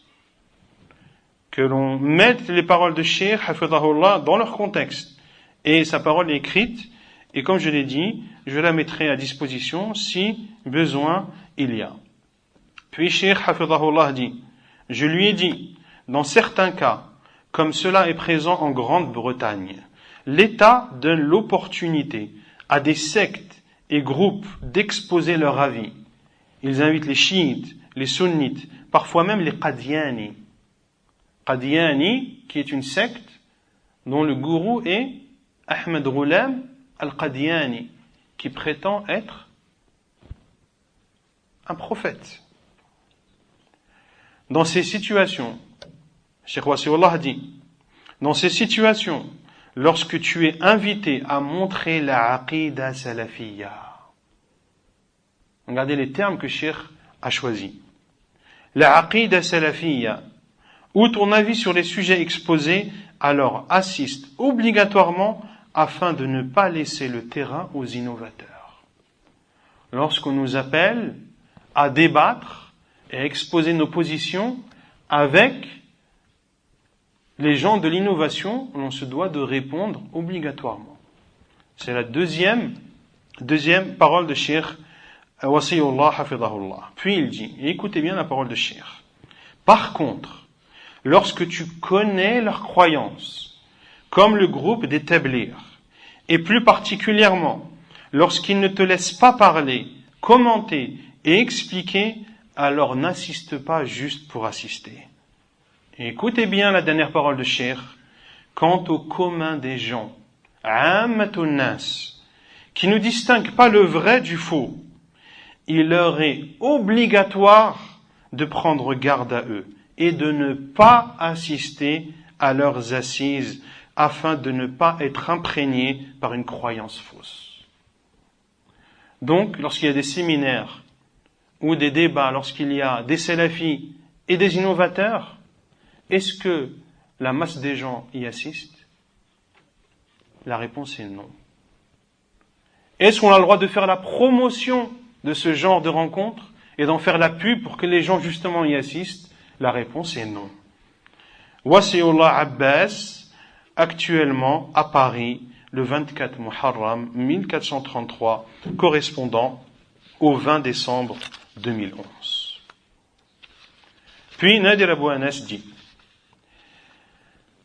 Que l'on mette les paroles de Cheikh, hafidhahullah, dans leur contexte. Et sa parole est écrite, et comme je l'ai dit, je la mettrai à disposition si besoin il y a. Puis Cheikh, hafidhahullah, dit, je lui ai dit, dans certains cas, comme cela est présent en Grande-Bretagne, l'État donne l'opportunité à des sectes et groupes d'exposer leur avis. Ils invitent les chiites, les sunnites, parfois même les qadiani. Qadiani, qui est une secte dont le gourou est Ahmed Ghulam al-Qadiani, qui prétend être un prophète. Dans ces situations, Cheikh Wasiullah dit, dans ces situations, lorsque tu es invité à montrer la aqida salafiyya, regardez les termes que Cheikh a choisis. La aqida salafiyya, ou ton avis sur les sujets exposés, alors assiste obligatoirement afin de ne pas laisser le terrain aux innovateurs. Lorsqu'on nous appelle à débattre et à exposer nos positions avec les gens de l'innovation, on se doit de répondre obligatoirement. C'est la deuxième parole de Cheikh Wasiullah hafidhahullah. Puis il dit, et écoutez bien la parole de Cheikh. Par contre, lorsque tu connais leurs croyances, comme le groupe des Tablighs, et plus particulièrement lorsqu'ils ne te laissent pas parler, commenter et expliquer, alors n'assiste pas juste pour assister. Et écoutez bien la dernière parole de Cheikh. Quant au commun des gens, ammatun nas, qui ne distinguent pas le vrai du faux, il leur est obligatoire de prendre garde à eux et de ne pas assister à leurs assises afin de ne pas être imprégné par une croyance fausse. Donc, lorsqu'il y a des séminaires ou des débats, lorsqu'il y a des salafis et des innovateurs, est-ce que la masse des gens y assiste? La réponse est non. Est-ce qu'on a le droit de faire la promotion de ce genre de rencontres et d'en faire la pub pour que les gens justement y assistent? La réponse est non. Wasiullah Abbas, actuellement à Paris, le 24 Muharram 1433, correspondant au 20 décembre 2011. Puis Nadir Abu Anas dit,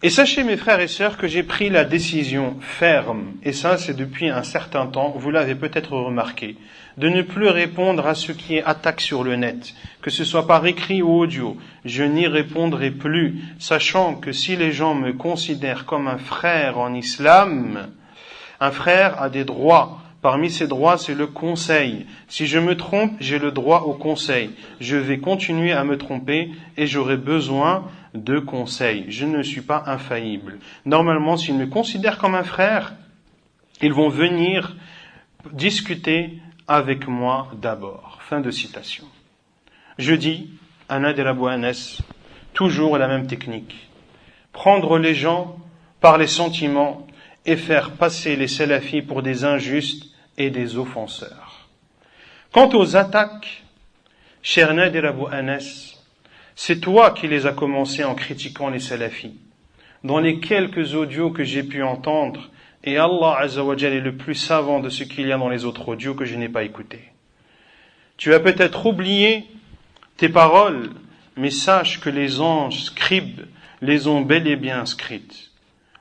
et sachez mes frères et sœurs que j'ai pris la décision ferme, et ça c'est depuis un certain temps, vous l'avez peut-être remarqué, de ne plus répondre à ce qui est attaque sur le net, que ce soit par écrit ou audio. Je n'y répondrai plus, sachant que si les gens me considèrent comme un frère en islam, un frère a des droits. Parmi ces droits, c'est le conseil. Si je me trompe, j'ai le droit au conseil. Je vais continuer à me tromper et j'aurai besoin de conseil. Je ne suis pas infaillible. Normalement, s'ils me considèrent comme un frère, ils vont venir discuter avec moi d'abord. Fin de citation. Je dis, à Nadir Abou Anas, toujours la même technique. Prendre les gens par les sentiments et faire passer les salafis pour des injustes et des offenseurs. Quant aux attaques, cher Nadir Abou Anas, c'est toi qui les as commencées en critiquant les salafis. Dans les quelques audios que j'ai pu entendre, et Allah Azza wa Jal est le plus savant de ce qu'il y a dans les autres audios que je n'ai pas écoutés. Tu as peut-être oublié tes paroles, mais sache que les anges scribes les ont bel et bien inscrites.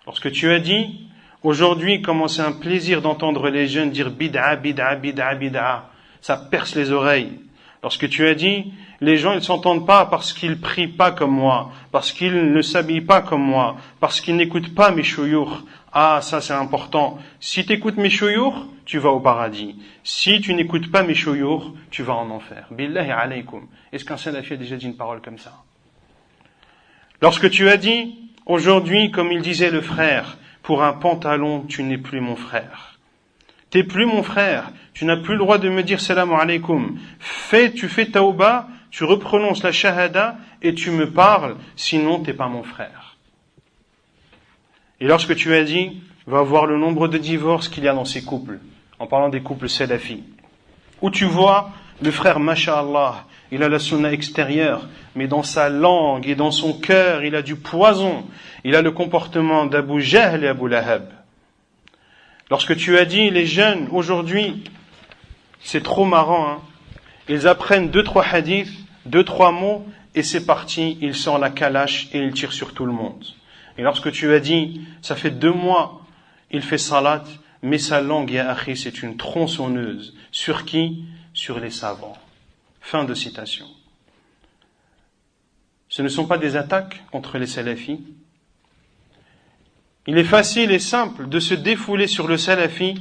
Lorsque tu as dit, aujourd'hui, comme c'est un plaisir d'entendre les jeunes dire bid'a, bid'a, bid'a, bid'a, ça perce les oreilles. Lorsque tu as dit, les gens ils s'entendent pas parce qu'ils prient pas comme moi, parce qu'ils ne s'habillent pas comme moi, parce qu'ils n'écoutent pas mes chouyours. Ah, ça c'est important. Si tu écoutes mes chouyours, tu vas au paradis. Si tu n'écoutes pas mes chouyours, tu vas en enfer. Billahi alaykum. Est-ce qu'un salafi a déjà dit une parole comme ça? Lorsque tu as dit, aujourd'hui, comme il disait le frère, pour un pantalon, tu n'es plus mon frère. T'es plus mon frère. Tu n'as plus le droit de me dire salam alaykum. Tu fais tauba, tu reprononces la shahada et tu me parles, sinon t'es pas mon frère. Et lorsque tu as dit, va voir le nombre de divorces qu'il y a dans ces couples, en parlant des couples salafis, où tu vois le frère, masha'Allah, il a la sunna extérieure, mais dans sa langue et dans son cœur, il a du poison. Il a le comportement d'Abu Jahl et Abu Lahab. Lorsque tu as dit, les jeunes, aujourd'hui, c'est trop marrant, hein. Ils apprennent 2-3 hadiths, 2-3 mots, et c'est parti, ils sortent la kalash et ils tirent sur tout le monde. Et lorsque tu as dit, ça fait 2 mois, il fait salat, mais sa langue, ya akhi, c'est une tronçonneuse. Sur qui? Sur les savants. Fin de citation. Ce ne sont pas des attaques contre les salafis. Il est facile et simple de se défouler sur le salafi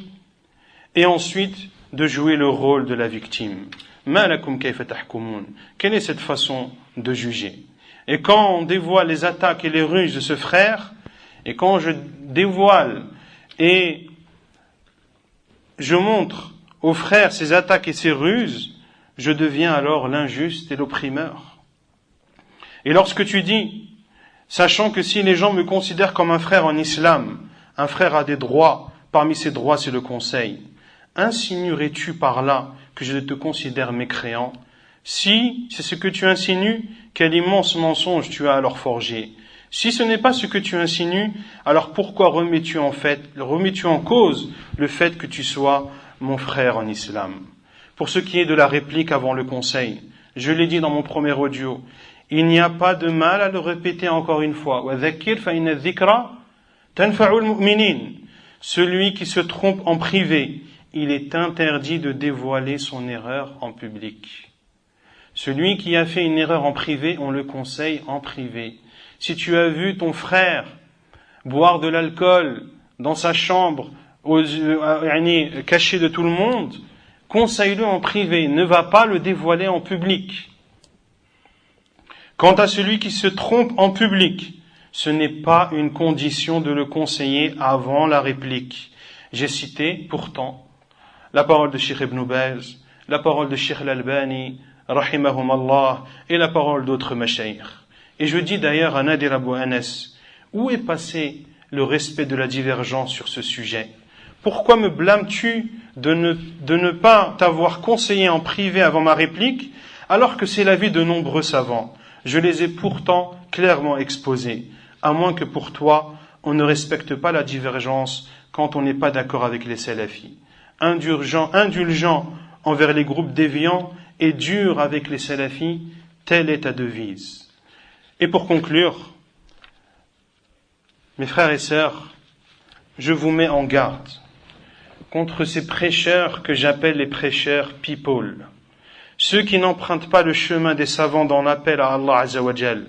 et ensuite de jouer le rôle de la victime. Ma lakum kayfa tahkumun. Quelle est cette façon de juger? Et quand on dévoile les attaques et les ruses de ce frère, et quand je dévoile et je montre au frère ses attaques et ses ruses, je deviens alors l'injuste et l'opprimeur. Et lorsque tu dis, sachant que si les gens me considèrent comme un frère en islam, un frère a des droits, parmi ces droits c'est le conseil, insinuerais-tu par là que je te considère mécréant? Si c'est ce que tu insinues, quel immense mensonge tu as alors forgé. Si ce n'est pas ce que tu insinues, alors pourquoi remets-tu en cause le fait que tu sois mon frère en islam? Pour ce qui est de la réplique avant le conseil, je l'ai dit dans mon premier audio, il n'y a pas de mal à le répéter encore une fois. Celui qui se trompe en privé, il est interdit de dévoiler son erreur en public. Celui qui a fait une erreur en privé, on le conseille en privé. Si tu as vu ton frère boire de l'alcool dans sa chambre, caché de tout le monde, conseille-le en privé, ne va pas le dévoiler en public. Quant à celui qui se trompe en public, ce n'est pas une condition de le conseiller avant la réplique. J'ai cité pourtant la parole de Cheikh Ibn Baz, la parole de Cheikh Al-Albani, rahimahum Allah, et la parole d'autres mashayikh. Et je dis d'ailleurs à Nadir Abou Anas, où est passé le respect de la divergence sur ce sujet? Pourquoi me blâmes-tu de ne pas t'avoir conseillé en privé avant ma réplique, alors que c'est l'avis de nombreux savants? Je les ai pourtant clairement exposés, à moins que pour toi, on ne respecte pas la divergence quand on n'est pas d'accord avec les salafis. Indulgent envers les groupes déviants et dur avec les salafis, telle est ta devise. Et pour conclure, mes frères et sœurs, je vous mets en garde contre ces prêcheurs que j'appelle les prêcheurs people, ceux qui n'empruntent pas le chemin des savants dans l'appel à Allah Azza wa Jal.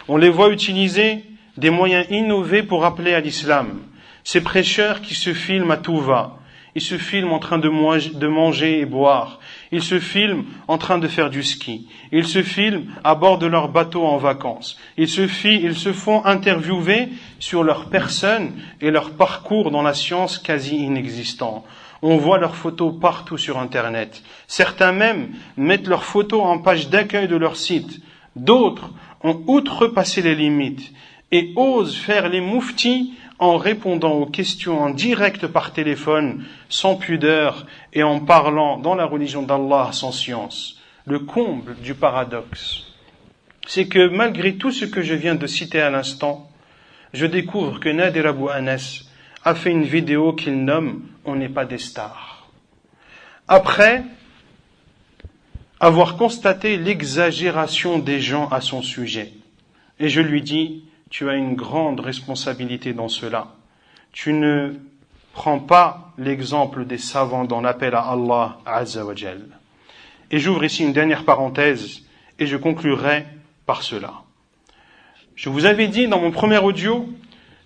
On les voit utiliser des moyens innovés pour appeler à l'islam. Ces prêcheurs qui se filment à tout va, ils se filment en train de manger et boire, Ils se filment en train de faire du ski. Ils se filment à bord de leur bateau en vacances. Ils se font interviewer sur leur personne et leur parcours dans la science quasi inexistant. On voit leurs photos partout sur Internet. Certains même mettent leurs photos en page d'accueil de leur site. D'autres ont outrepassé les limites et osent faire les mouftis en répondant aux questions en direct par téléphone, sans pudeur, et en parlant dans la religion d'Allah sans science. Le comble du paradoxe, c'est que malgré tout ce que je viens de citer à l'instant, je découvre que Nadir Abou Anas a fait une vidéo qu'il nomme « On n'est pas des stars ». Après avoir constaté l'exagération des gens à son sujet, et je lui dis « Tu as une grande responsabilité dans cela. Tu ne prends pas l'exemple des savants dans l'appel à Allah Azza wa Jal. » Et j'ouvre ici une dernière parenthèse et je conclurai par cela. Je vous avais dit dans mon premier audio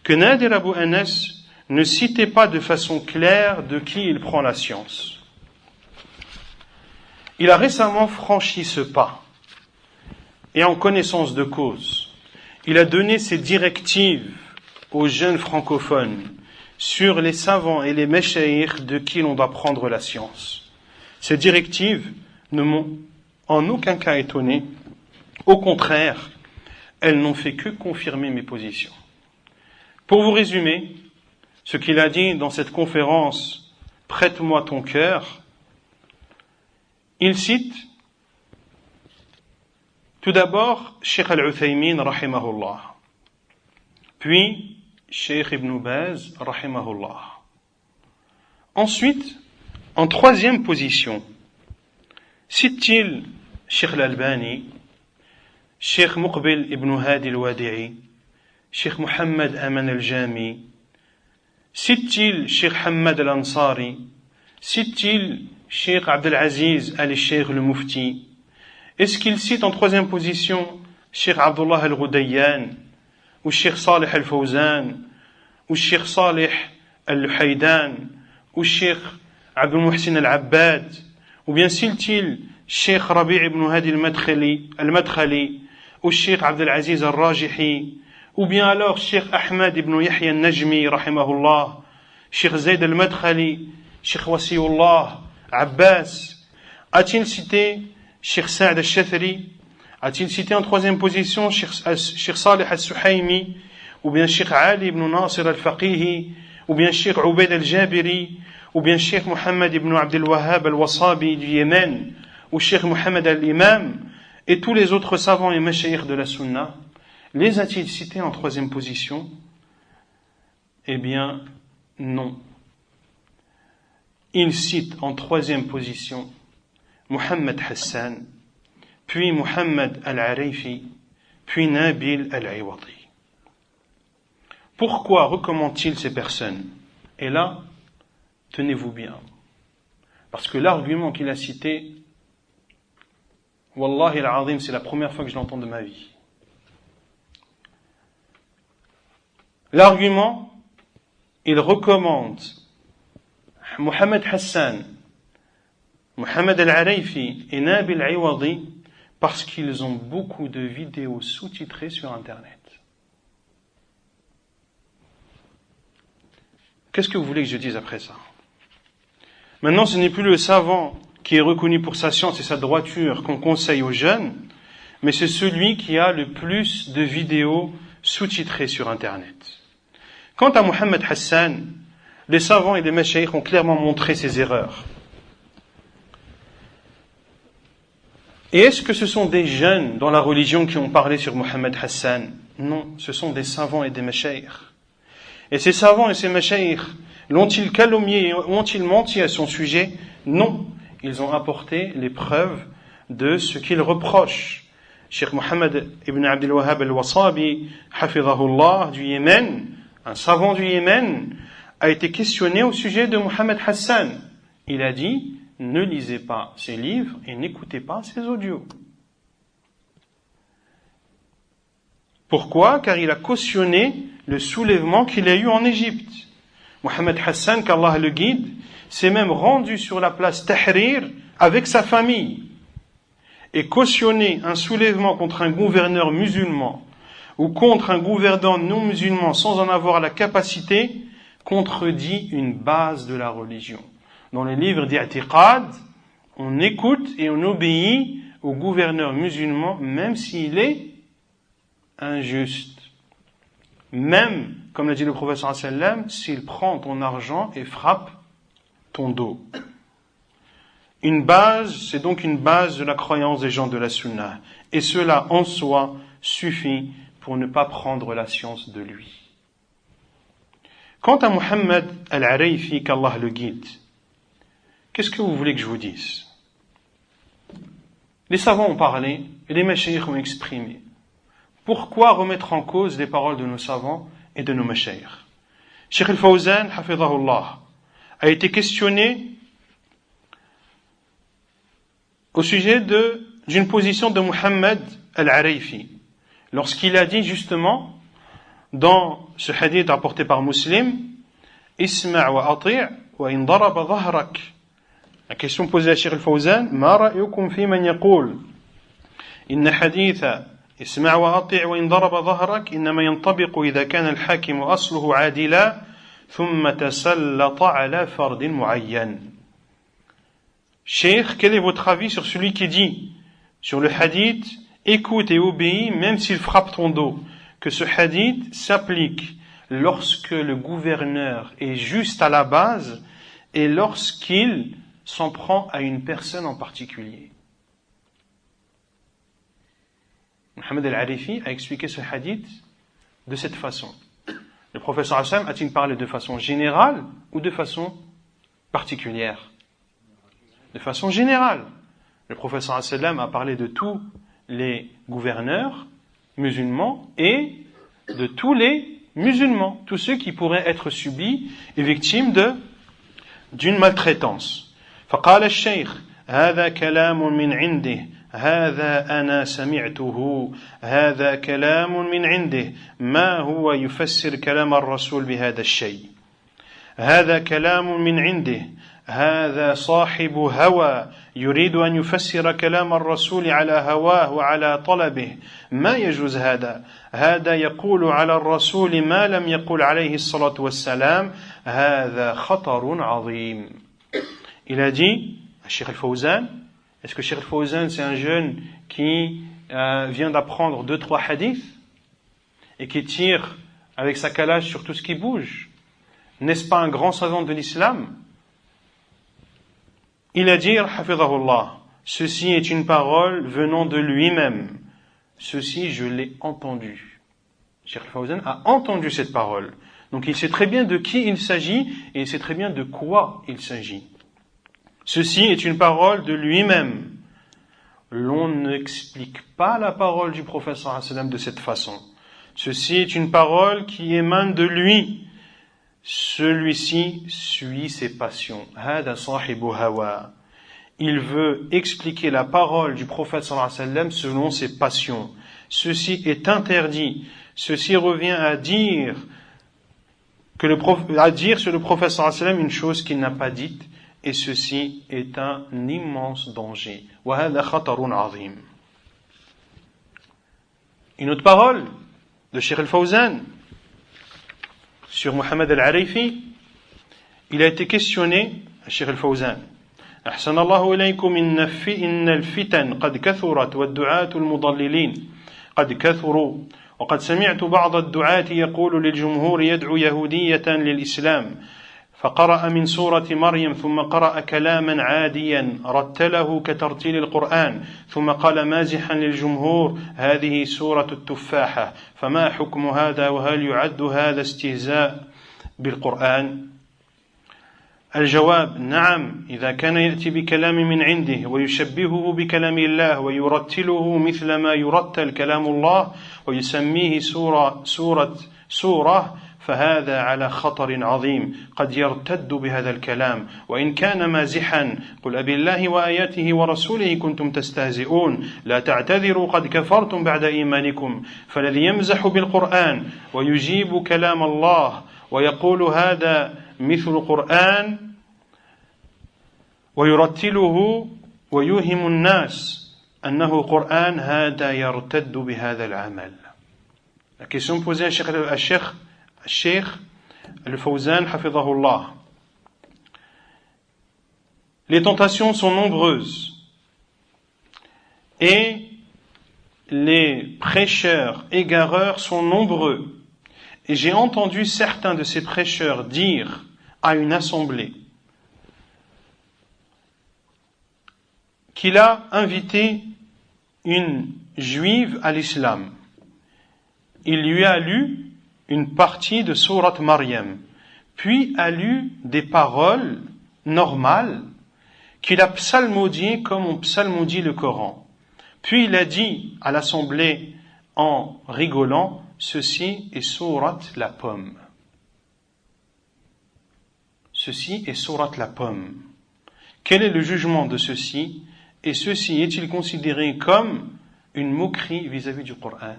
que Nadir Abou Anas ne citait pas de façon claire de qui il prend la science. Il a récemment franchi ce pas et en connaissance de cause. Il a donné ses directives aux jeunes francophones sur les savants et les méchaïrs de qui l'on doit prendre la science. Ces directives ne m'ont en aucun cas étonné. Au contraire, elles n'ont fait que confirmer mes positions. Pour vous résumer, ce qu'il a dit dans cette conférence « Prête-moi ton cœur », il cite tout d'abord Cheikh Al-Uthaymin rahimahullah, puis Cheikh Ibn Baz rahimahullah. Ensuite, en troisième position, cite-t-il Cheikh Al-Albani, Cheikh Muqbil Ibn Hadi Al-Wadi'i, Cheikh Muhammad Aman Al-Jami, cite-t-il Cheikh Hamad Al-Ansari, cite-t-il Cheikh Abdelaziz Al-Cheikh le Mufti. Est-ce qu'il cite en troisième position Cheikh Abdullah Al-Ghudayyan, ou Cheikh Salih Al-Fawzan, ou Cheikh Salih Al-Luhaydan, ou Cheikh Abdul Muhsin Al-Abbad, ou bien cite-t-il Cheikh Rabi' ibn Hadi Al-Madkhali, ou Cheikh Abdelaziz Al-Rajihi, ou bien alors Cheikh Ahmad ibn Yahya Al-Najmi, rahimahullah, Cheikh Zayd Al-Madkhali, Cheikh Wasiullah Abbas. A-t-il cité Cheikh Saad al-Shathri? A-t-il cité en troisième position Cheikh Salih al-Suhaymi, ou bien Cheikh Ali ibn Nasir al-Faqihi, ou bien Cheikh Ubaid al-Jabiri, ou bien Cheikh Mohammed ibn Abdel Wahhab al-Wasabi du Yémen, ou Cheikh Mohammed al-Imam, et tous les autres savants et mashayikh de la Sunna? Les a-t-il cités en troisième position? Eh bien, non. Il cite en troisième position Mohammed Hassan, puis Mohammed Al-Arifi, puis Nabil Al-Iwadi. Pourquoi recommande-t-il ces personnes? Et là, tenez-vous bien, parce que l'argument qu'il a cité, Wallahi al-Azim, c'est la première fois que je l'entends de ma vie. L'argument, il recommande Mohammed Hassan, Mohammed Al-Arifi et Nabil Al-Iwadi parce qu'ils ont beaucoup de vidéos sous-titrées sur Internet. Qu'est-ce que vous voulez que je dise après ça? Maintenant, ce n'est plus le savant qui est reconnu pour sa science et sa droiture qu'on conseille aux jeunes, mais c'est celui qui a le plus de vidéos sous-titrées sur Internet. Quant à Mohammed Hassan, les savants et les mashayikh ont clairement montré ses erreurs. Et est-ce que ce sont des jeunes dans la religion qui ont parlé sur Mohammed Hassan? Non, ce sont des savants et des mashayikh. Et ces savants et ces mashayikh, l'ont-ils calomnié, ont-ils menti à son sujet? Non, ils ont apporté les preuves de ce qu'ils reprochent. Cheikh Mohammed ibn Abdel Wahhab al-Wasabi, hafidhahullah, du Yémen, un savant du Yémen, a été questionné au sujet de Mohammed Hassan. Il a dit, ne lisez pas ses livres et n'écoutez pas ses audios. Pourquoi? Car il a cautionné le soulèvement qu'il a eu en Égypte. Mohamed Hassan, qu'Allah le guide, s'est même rendu sur la place Tahrir avec sa famille et cautionner un soulèvement contre un gouverneur musulman ou contre un gouverneur non musulman sans en avoir la capacité contredit une base de la religion. Dans les livres d'I'tiqad, on écoute et on obéit au gouverneur musulman même s'il est injuste. Même, comme l'a dit le prophète sallam, s'il prend ton argent et frappe ton dos. Une base, c'est donc une base de la croyance des gens de la Sunna. Et cela en soi suffit pour ne pas prendre la science de lui. Quant à Muhammad al-Arayfi, qu'Allah le guide, qu'est-ce que vous voulez que je vous dise? Les savants ont parlé et les mashayikh ont exprimé. Pourquoi remettre en cause les paroles de nos savants et de nos mashayikh? Cheikh al-Fawzan, hafidhahullah, a été questionné au sujet d'une position de Muhammad al-Arayfi, lorsqu'il a dit justement, dans ce hadith rapporté par Muslim, Isma' wa ati' wa in daraba dhahrak. La question posée à Cheikh al-Fawzan, ma ra'yukum fi man yaqul inna haditha Isma' wa ati' wa in daraba dhahrak innama yantabiqu idha kana al-hakim asluhu 'adila thumma tasallata 'ala fardin mu'ayyan. Cheikh, quel est votre avis sur celui qui dit, sur le hadith, écoute et obéis même s'il frappe ton dos, que ce hadith s'applique lorsque le gouverneur est juste à la base et lorsqu'il s'en prend à une personne en particulier. Mohamed al-Arifi a expliqué ce hadith de cette façon. Le professeur Hassan a-t-il parlé de façon générale ou de façon particulière? De façon générale. Le professeur Hassan a parlé de tous les gouverneurs musulmans et de tous les musulmans, tous ceux qui pourraient être subis et victimes d'une maltraitance. فقال الشيخ هذا كلام من عنده هذا أنا سمعته هذا كلام من عنده ما هو يفسر كلام الرسول بهذا الشيء هذا كلام من عنده هذا صاحب هوى يريد أن يفسر كلام الرسول على هواه وعلى طلبه ما يجوز هذا يقول على الرسول ما لم يقل عليه الصلاة والسلام هذا خطر عظيم. Il a dit à Cheikh al-Fawzan, est-ce que Cheikh al-Fawzan c'est un jeune qui vient d'apprendre 2-3 hadiths et qui tire avec sa calage sur tout ce qui bouge? N'est-ce pas un grand savant de l'islam? Il a dit, hafidhahullah, ceci est une parole venant de lui-même. Ceci, je l'ai entendu. Cheikh al-Fawzan a entendu cette parole. Donc il sait très bien de qui il s'agit et il sait très bien de quoi il s'agit. Ceci est une parole de lui-même. L'on n'explique pas la parole du prophète sallallahu alayhi wa sallam de cette façon. Ceci est une parole qui émane de lui. Celui-ci suit ses passions. Hada sahibu hawa. Il veut expliquer la parole du prophète sallallahu alayhi wa sallam selon ses passions. Ceci est interdit. Ceci revient à dire sur le prophète sallallahu alayhi wa sallam une chose qu'il n'a pas dite. Et ceci est un immense danger. وَهَذَا خَطَرٌ عَظِيمٌ. Une autre parole de Cheikh al-Fawzan sur Mohamed al-Arifi, il a été questionné, Cheikh al-Fawzan, أحسن الله إليكم إن الفتن قد كثرت والدعاة المضللين قد كثروا وقد سمعت بعض الدعاة يقول للجمهور يدعو يهودية للإسلام فقرأ من سورة مريم ثم قرأ كلاما عاديا رتله كترتيل القرآن ثم قال مازحا للجمهور هذه سورة التفاحة فما حكم هذا وهل يعد هذا استهزاء بالقرآن؟ الجواب نعم إذا كان يأتي بكلام من عنده ويشبهه بكلام الله ويرتله مثل ما يرتل كلام الله ويسميه سورة فهذا على خطر عظيم قد يرتد بهذا الكلام وإن كان مازحا قل أبالله وآياته ورسوله كنتم تستهزئون لا تعتذروا قد كفرتم بعد إيمانكم فالذي يمزح بالقرآن ويجيب كلام الله ويقول هذا مثل قرآن ويرتله ويوهم الناس أنه قرآن هذا يرتد بهذا العمل. La question posée à Cheikh Al-Fawzan Hafidhahullah. Les tentations sont nombreuses et les prêcheurs égareurs sont nombreux. Et j'ai entendu certains de ces prêcheurs dire à une assemblée qu'il a invité une juive à l'islam. Il lui a lu une partie de sourate Maryam, puis a lu des paroles normales qu'il a psalmodiées comme on psalmodie le Coran. Puis il a dit à l'assemblée en rigolant, ceci est sourate la pomme. Ceci est sourate la pomme. Quel est le jugement de ceci? Et ceci est-il considéré comme une moquerie vis-à-vis du Coran?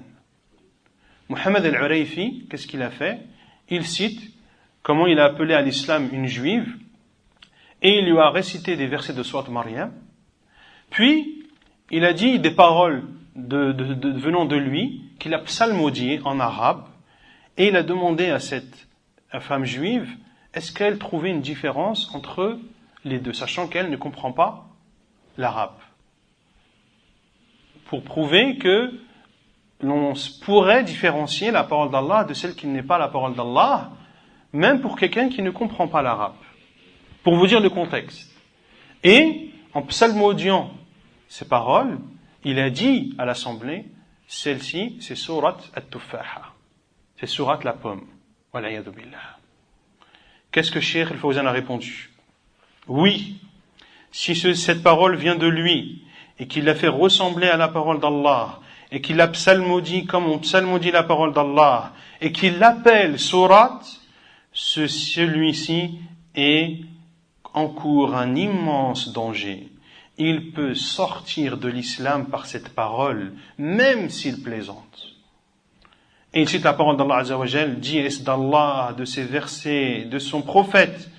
Muhammad al-Urayfi, qu'est-ce qu'il a fait? Il cite comment il a appelé à l'islam une juive et il lui a récité des versets de sourate Maryam. Puis, il a dit des paroles venant de lui qu'il a psalmodiées en arabe et il a demandé à cette femme juive est-ce qu'elle trouvait une différence entre les deux, sachant qu'elle ne comprend pas l'arabe. Pour prouver que l'on pourrait différencier la parole d'Allah de celle qui n'est pas la parole d'Allah, même pour quelqu'un qui ne comprend pas l'arabe. Pour vous dire le contexte. Et, en psalmodiant ces paroles, il a dit à l'assemblée, celle-ci, c'est sourate at-Tuffaha. C'est sourate la pomme. Wal'iyadu billah. Qu'est-ce que Cheikh Al-Fawzan a répondu? Oui, si cette parole vient de lui, et qu'il l'a fait ressembler à la parole d'Allah, et qu'il la psalmodie comme on psalmodie la parole d'Allah, et qu'il l'appelle sourate, celui-ci encourt un immense danger. Il peut sortir de l'islam par cette parole, même s'il plaisante. Et il cite la parole d'Allah Azza wa Jal, dit est-ce d'Allah, de ses versets, de son prophète,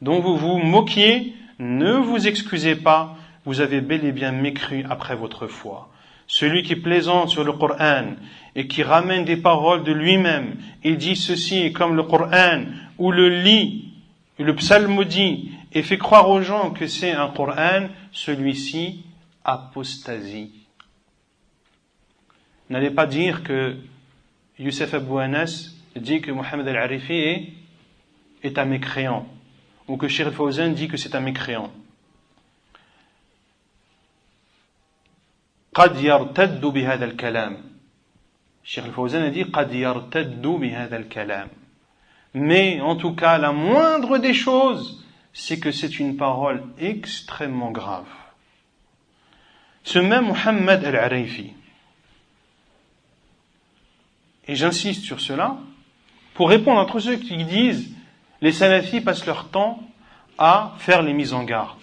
dont vous vous moquiez, ne vous excusez pas, vous avez bel et bien mécru après votre foi. Celui qui plaisante sur le Coran et qui ramène des paroles de lui-même et dit ceci est comme le Coran, ou le lit, le psalmodie et fait croire aux gens que c'est un Coran, celui-ci apostasie. N'allez pas dire que Youssef Abou Anas dit que Mohamed Al-Arifi est un mécréant, ou que Cheikh Al-Fawzan dit que c'est un mécréant. قد يرتد بهذا الكلام. Cheikh Al-Fawzan a dit قد يرتد بهذا الكلام. Mais en tout cas, la moindre des choses, c'est que c'est une parole extrêmement grave. Ce même Muhammad al-Arifi, et j'insiste sur cela, pour répondre à tous ceux qui disent les salafis passent leur temps à faire les mises en garde.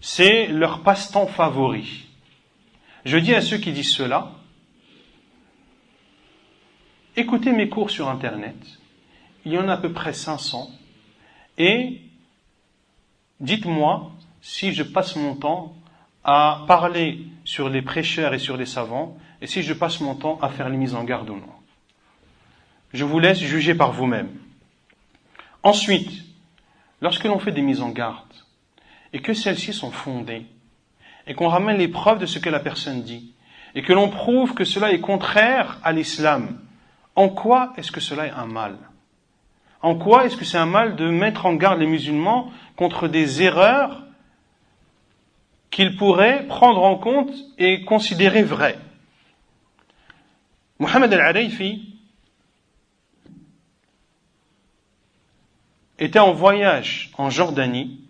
C'est leur passe-temps favori. Je dis à ceux qui disent cela, écoutez mes cours sur Internet, il y en a à peu près 500, et dites-moi si je passe mon temps à parler sur les prêcheurs et sur les savants, et si je passe mon temps à faire les mises en garde ou non. Je vous laisse juger par vous-même. Ensuite, lorsque l'on fait des mises en garde, et que celles-ci sont fondées, et qu'on ramène les preuves de ce que la personne dit, et que l'on prouve que cela est contraire à l'islam, en quoi est-ce que cela est un mal? En quoi est-ce que c'est un mal de mettre en garde les musulmans contre des erreurs qu'ils pourraient prendre en compte et considérer vraies? Muhammad al-Arifi était en voyage en Jordanie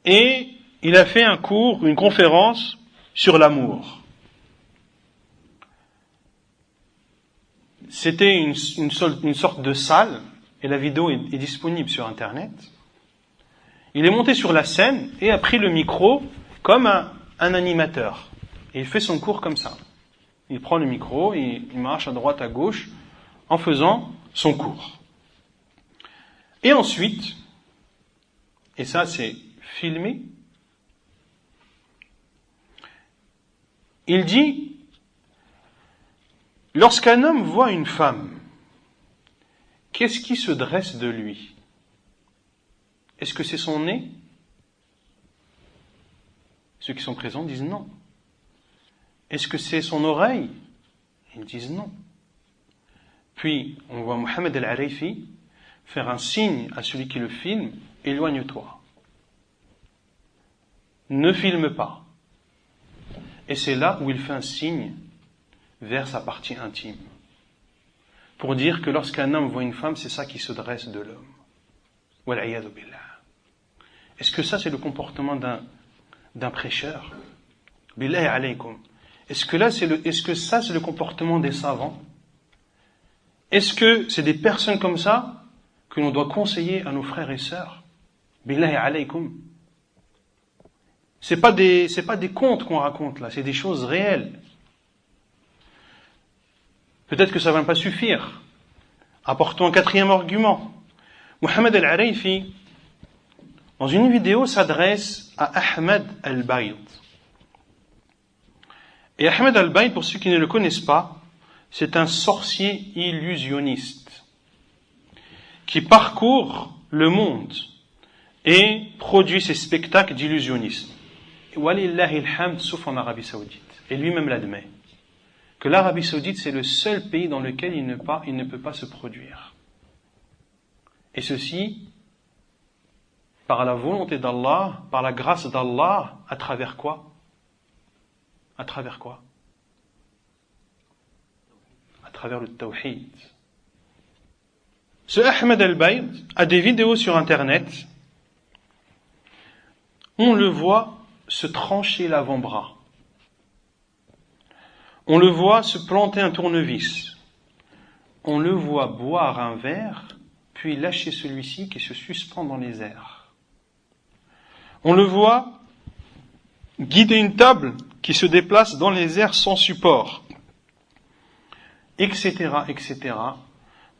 et il a fait un cours, une conférence sur l'amour. C'était une sorte de salle, et la vidéo est disponible sur Internet. Il est monté sur la scène et a pris le micro comme un animateur. Et il fait son cours comme ça. Il prend le micro et il marche à droite, à gauche, en faisant son cours. Et ensuite, et ça c'est filmé, il dit, lorsqu'un homme voit une femme, qu'est-ce qui se dresse de lui? Est-ce que c'est son nez? Ceux qui sont présents disent non. Est-ce que c'est son oreille? Ils disent non. Puis, on voit Mohamed Al-Arifi faire un signe à celui qui le filme, éloigne-toi. Ne filme pas. Et c'est là où il fait un signe vers sa partie intime. Pour dire que lorsqu'un homme voit une femme, c'est ça qui se dresse de l'homme. Wal'iyadu billah. Est-ce que ça c'est le comportement d'un prêcheur? Billahi alaykum. Est-ce que ça c'est le comportement des savants? Est-ce que c'est des personnes comme ça que l'on doit conseiller à nos frères et sœurs? Billahi alaykum. C'est pas des contes qu'on raconte là, c'est des choses réelles. Peut-être que ça va pas suffire. Apportons un quatrième argument. Mohamed Al-Arifi, dans une vidéo, s'adresse à Ahmed Al-Bayd. Et Ahmed Al-Bayd, pour ceux qui ne le connaissent pas, c'est un sorcier illusionniste qui parcourt le monde et produit ses spectacles d'illusionnisme. Walillahi alhamd, sauf en Arabie Saoudite. Et lui-même l'admet. Que l'Arabie Saoudite, c'est le seul pays dans lequel il ne peut pas se produire. Et ceci, par la volonté d'Allah, par la grâce d'Allah, à travers quoi? À travers quoi? À travers le tawhid. Ce Ahmed Al-Bayd a des vidéos sur Internet. On le voit se trancher l'avant-bras. On le voit se planter un tournevis. On le voit boire un verre, puis lâcher celui-ci qui se suspend dans les airs. On le voit guider une table qui se déplace dans les airs sans support, etc., etc.,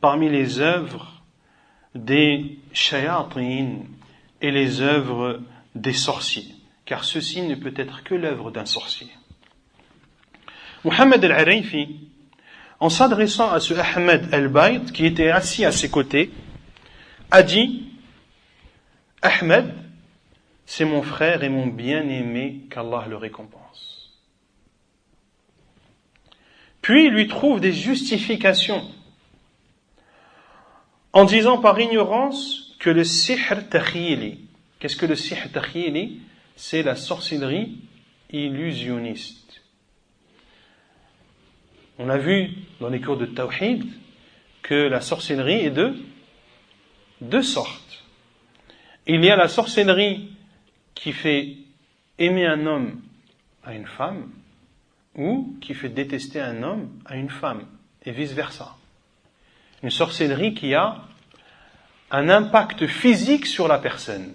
parmi les œuvres des shayatin et les œuvres des sorciers, car ceci ne peut être que l'œuvre d'un sorcier. Mohamed Al-Arifi, en s'adressant à ce Ahmed Al-Bayd, qui était assis à ses côtés, a dit, Ahmed, c'est mon frère et mon bien-aimé, qu'Allah le récompense. Puis il lui trouve des justifications, en disant par ignorance que le sihr takhyili. Qu'est-ce que le sihr takhyili? C'est la sorcellerie illusionniste. On a vu dans les cours de Tawhid que la sorcellerie est de deux sortes. Il y a la sorcellerie qui fait aimer un homme à une femme ou qui fait détester un homme à une femme et vice-versa. Une sorcellerie qui a un impact physique sur la personne.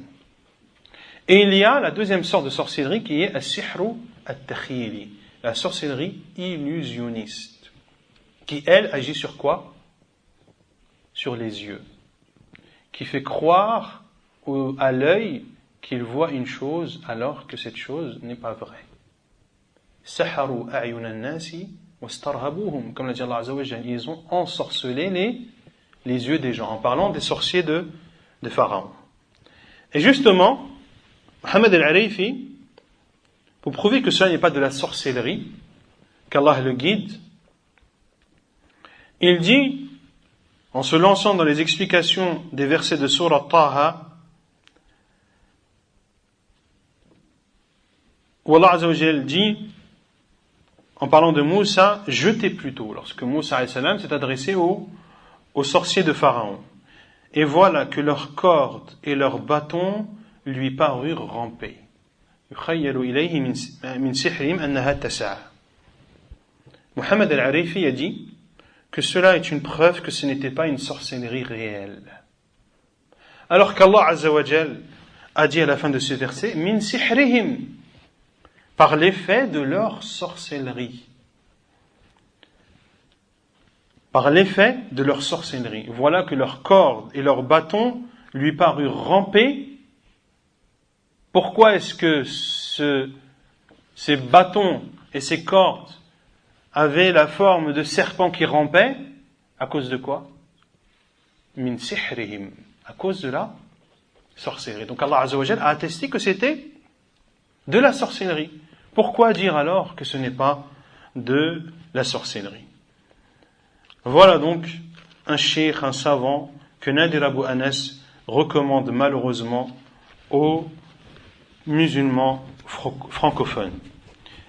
Et il y a la deuxième sorte de sorcellerie qui est as-sihru at-takhyili, la sorcellerie illusionniste, qui elle agit sur quoi? Sur les yeux, qui fait croire à l'œil qu'il voit une chose alors que cette chose n'est pas vraie. Saharu a'yun an-nasi wastarhabuhum, comme l'a dit Allah Azza wa Jalla, ils ont ensorcelé les yeux des gens, en parlant des sorciers de Pharaon. Et justement, Mohamed Al-Arifi, pour prouver que cela n'est pas de la sorcellerie, qu'Allah le guide, il dit, en se lançant dans les explications des versets de Sourate Taha, où Allah Azza wa Jalla dit, en parlant de Moussa, jetez plutôt, lorsque Moussa alayhi salam s'est adressé aux sorciers de Pharaon. Et voilà que leurs cordes et leurs bâtons lui parurent ramper. Mohamed Al-Arifi a dit que cela est une preuve que ce n'était pas une sorcellerie réelle. Alors qu'Allah Azza wa Jal a dit à la fin de ce verset, min sihrihim, par l'effet de leur sorcellerie. Par l'effet de leur sorcellerie. Voilà que leurs cordes et leurs bâtons lui parurent ramper, pourquoi est-ce que ces bâtons et ces cordes avaient la forme de serpents qui rampaient? À cause de quoi? Min sihrihim, à cause de la sorcellerie. Donc Allah Azza wa Jal a attesté que c'était de la sorcellerie. Pourquoi dire alors que ce n'est pas de la sorcellerie? Voilà donc un cheikh, un savant que Nadir Abu Anas recommande malheureusement aux musulmans francophones.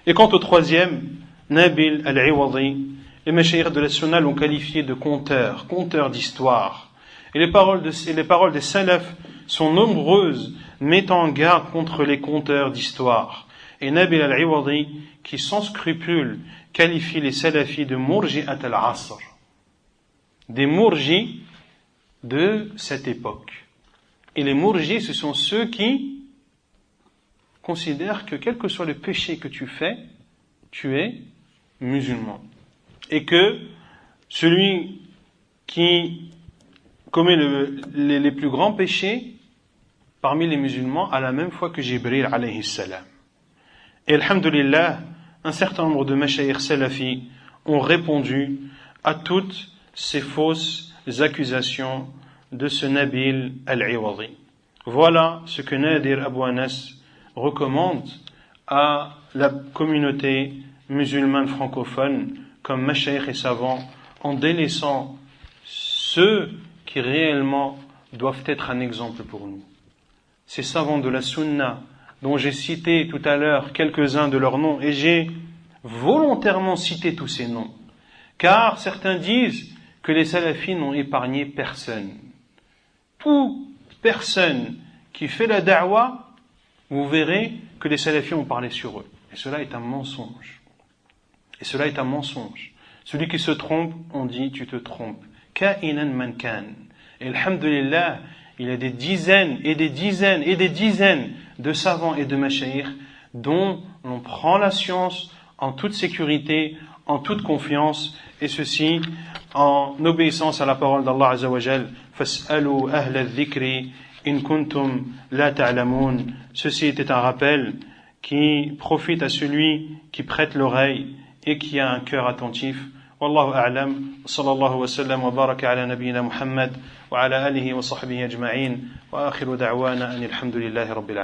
Et quant au troisième, Nabil al-Iwadi, les mashayikh de la Sunna l'ont qualifié de conteur d'histoire. Et les paroles des salafs sont nombreuses, mettant en garde contre les conteurs d'histoire. Et Nabil al-Iwadi, qui sans scrupule qualifie les salafis de murji'at al-asr, des murji de cette époque. Et les murji, ce sont ceux qui considèrent que quel que soit le péché que tu fais, tu es musulman. Et que celui qui commet les plus grands péchés parmi les musulmans a la même foi que Jibril alayhi salam. Et alhamdulillah, un certain nombre de mashayikh salafis ont répondu à toutes ces fausses accusations de ce Nabil al-Iwadi. Voilà ce que Nadir Abu Anas recommande à la communauté musulmane francophone comme mashayikh et savants, en délaissant ceux qui réellement doivent être un exemple pour nous. Ces savants de la Sunna, dont j'ai cité tout à l'heure quelques-uns de leurs noms, et j'ai volontairement cité tous ces noms, car certains disent que les salafis n'ont épargné personne. Toute personne qui fait la da'wa, vous verrez que les salafis ont parlé sur eux. Et cela est un mensonge. Celui qui se trompe, on dit tu te trompes. Ka'inan man kan. Et alhamdulillah, il y a des dizaines et des dizaines et des dizaines de savants et de mashayikh dont on prend la science en toute sécurité, en toute confiance, et ceci en obéissance à la parole d'Allah Azza wa Jal. Fas'alu ahla adh-dhikri in kuntum la ta'lamun. Ceci était un rappel qui profite à celui qui prête l'oreille et qui a un cœur attentif. Wallahu a'lam. Sallallahu wa sallam wa baraka ala nabiyyina Muhammad wa ala alihi wa sahbihi ajma'in. Wa akhiru da'wana anil hamdulillahi rabbil alamin.